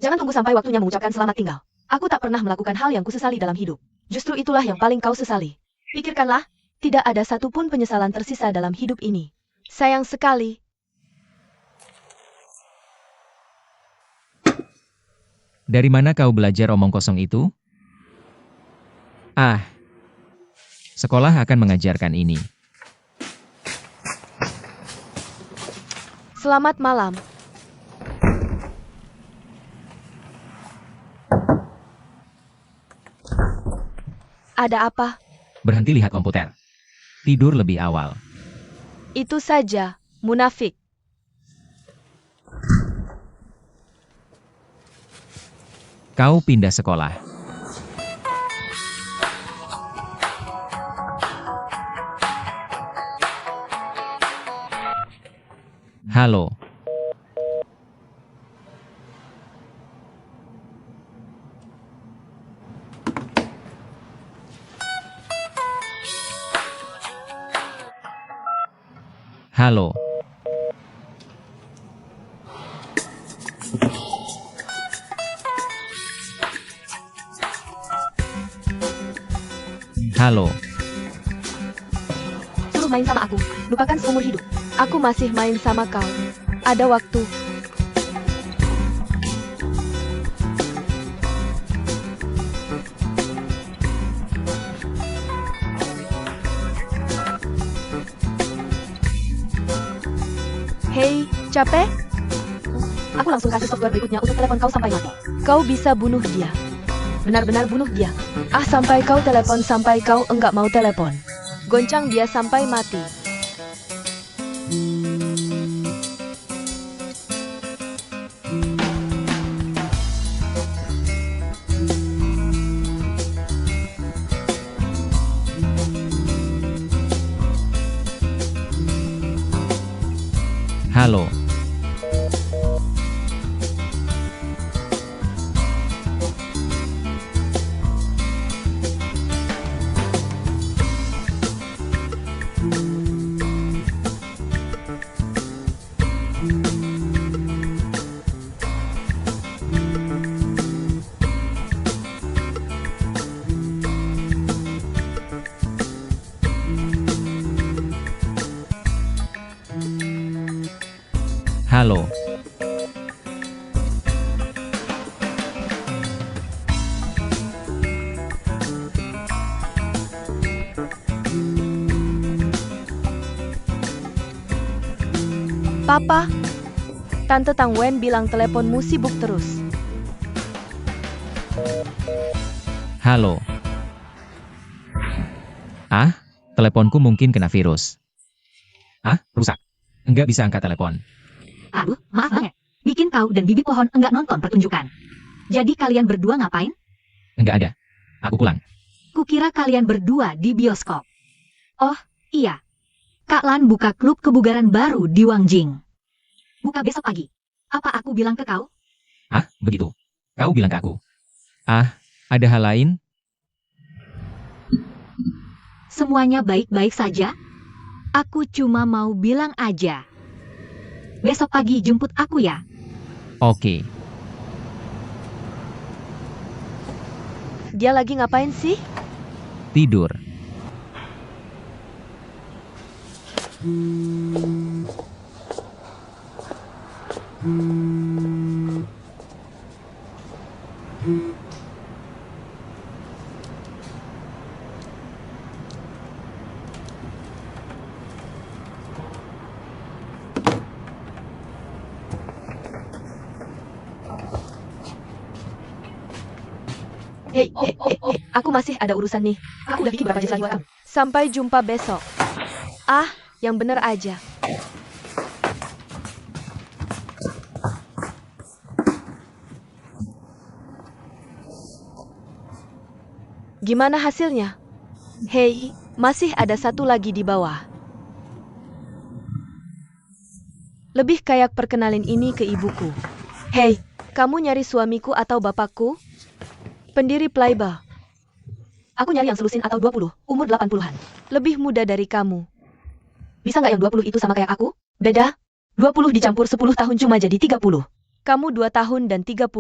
Jangan tunggu sampai waktunya mengucapkan selamat tinggal. Aku tak pernah melakukan hal yang kusesali dalam hidup. Justru itulah yang paling kau sesali. Pikirkanlah, tidak ada satupun penyesalan tersisa dalam hidup ini. Sayang sekali. Dari mana kau belajar omong kosong itu? Sekolah akan mengajarkan ini. Selamat malam. Ada apa? Berhenti lihat komputer. Tidur lebih awal. Itu saja, munafik. Kau pindah sekolah. Halo. Halo. Halo. Suruh main sama aku. Lupakan seumur hidup. Aku masih main sama kau. Ada waktu. Hei, capek? Aku langsung kasih software berikutnya untuk telepon kau sampai mati. Kau bisa bunuh dia. Benar-benar bunuh dia. Sampai kau telepon sampai kau enggak mau telepon. Goncang dia sampai mati. Halo. Halo. Papa, Tante Tang Wen bilang teleponmu sibuk terus. Halo. Teleponku mungkin kena virus. Rusak. Enggak bisa angkat telepon. Aduh, maaf banget. Bikin kau dan bibi pohon enggak nonton pertunjukan. Jadi kalian berdua ngapain? Enggak ada. Aku pulang. Kukira kalian berdua di bioskop. Oh, iya. Kak Lan buka klub kebugaran baru di Wangjing. Buka besok pagi. Apa aku bilang ke kau? Begitu. Kau bilang ke aku. Ada hal lain? Semuanya baik-baik saja? Aku cuma mau bilang aja. Besok pagi jemput aku ya. Oke. Dia lagi ngapain sih? Tidur. Hei, aku masih ada urusan nih. Aku udah bikin beberapa jas lagi buat kamu. Sampai jumpa besok. Ah, yang bener aja. Gimana hasilnya? Hei, masih ada satu lagi di bawah. Lebih kayak perkenalin ini ke ibuku. Hei, kamu nyari suamiku atau bapakku? Pendiri Playba. Aku nyari yang selusin atau 20, umur 80-an. Lebih muda dari kamu. Bisa nggak yang 20 itu sama kayak aku? Beda. 20 dicampur 10 tahun cuma jadi 30. Kamu 2 tahun dan 30.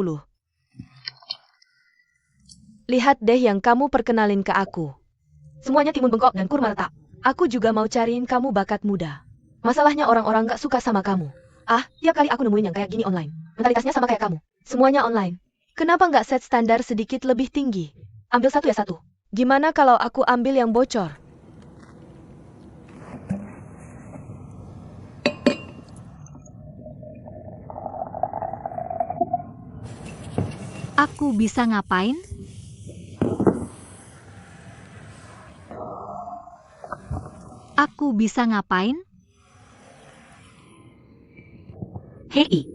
Lihat deh yang kamu perkenalin ke aku. Semuanya timun bengkok dan kurma letak. Aku juga mau cariin kamu bakat muda. Masalahnya orang-orang gak suka sama kamu. Ah, tiap kali aku nemuin yang kayak gini online. Mentalitasnya sama kayak kamu. Semuanya online. Kenapa nggak set standar sedikit lebih tinggi? Ambil satu ya satu. Gimana kalau aku ambil yang bocor? Aku bisa ngapain? Aku bisa ngapain? Hei.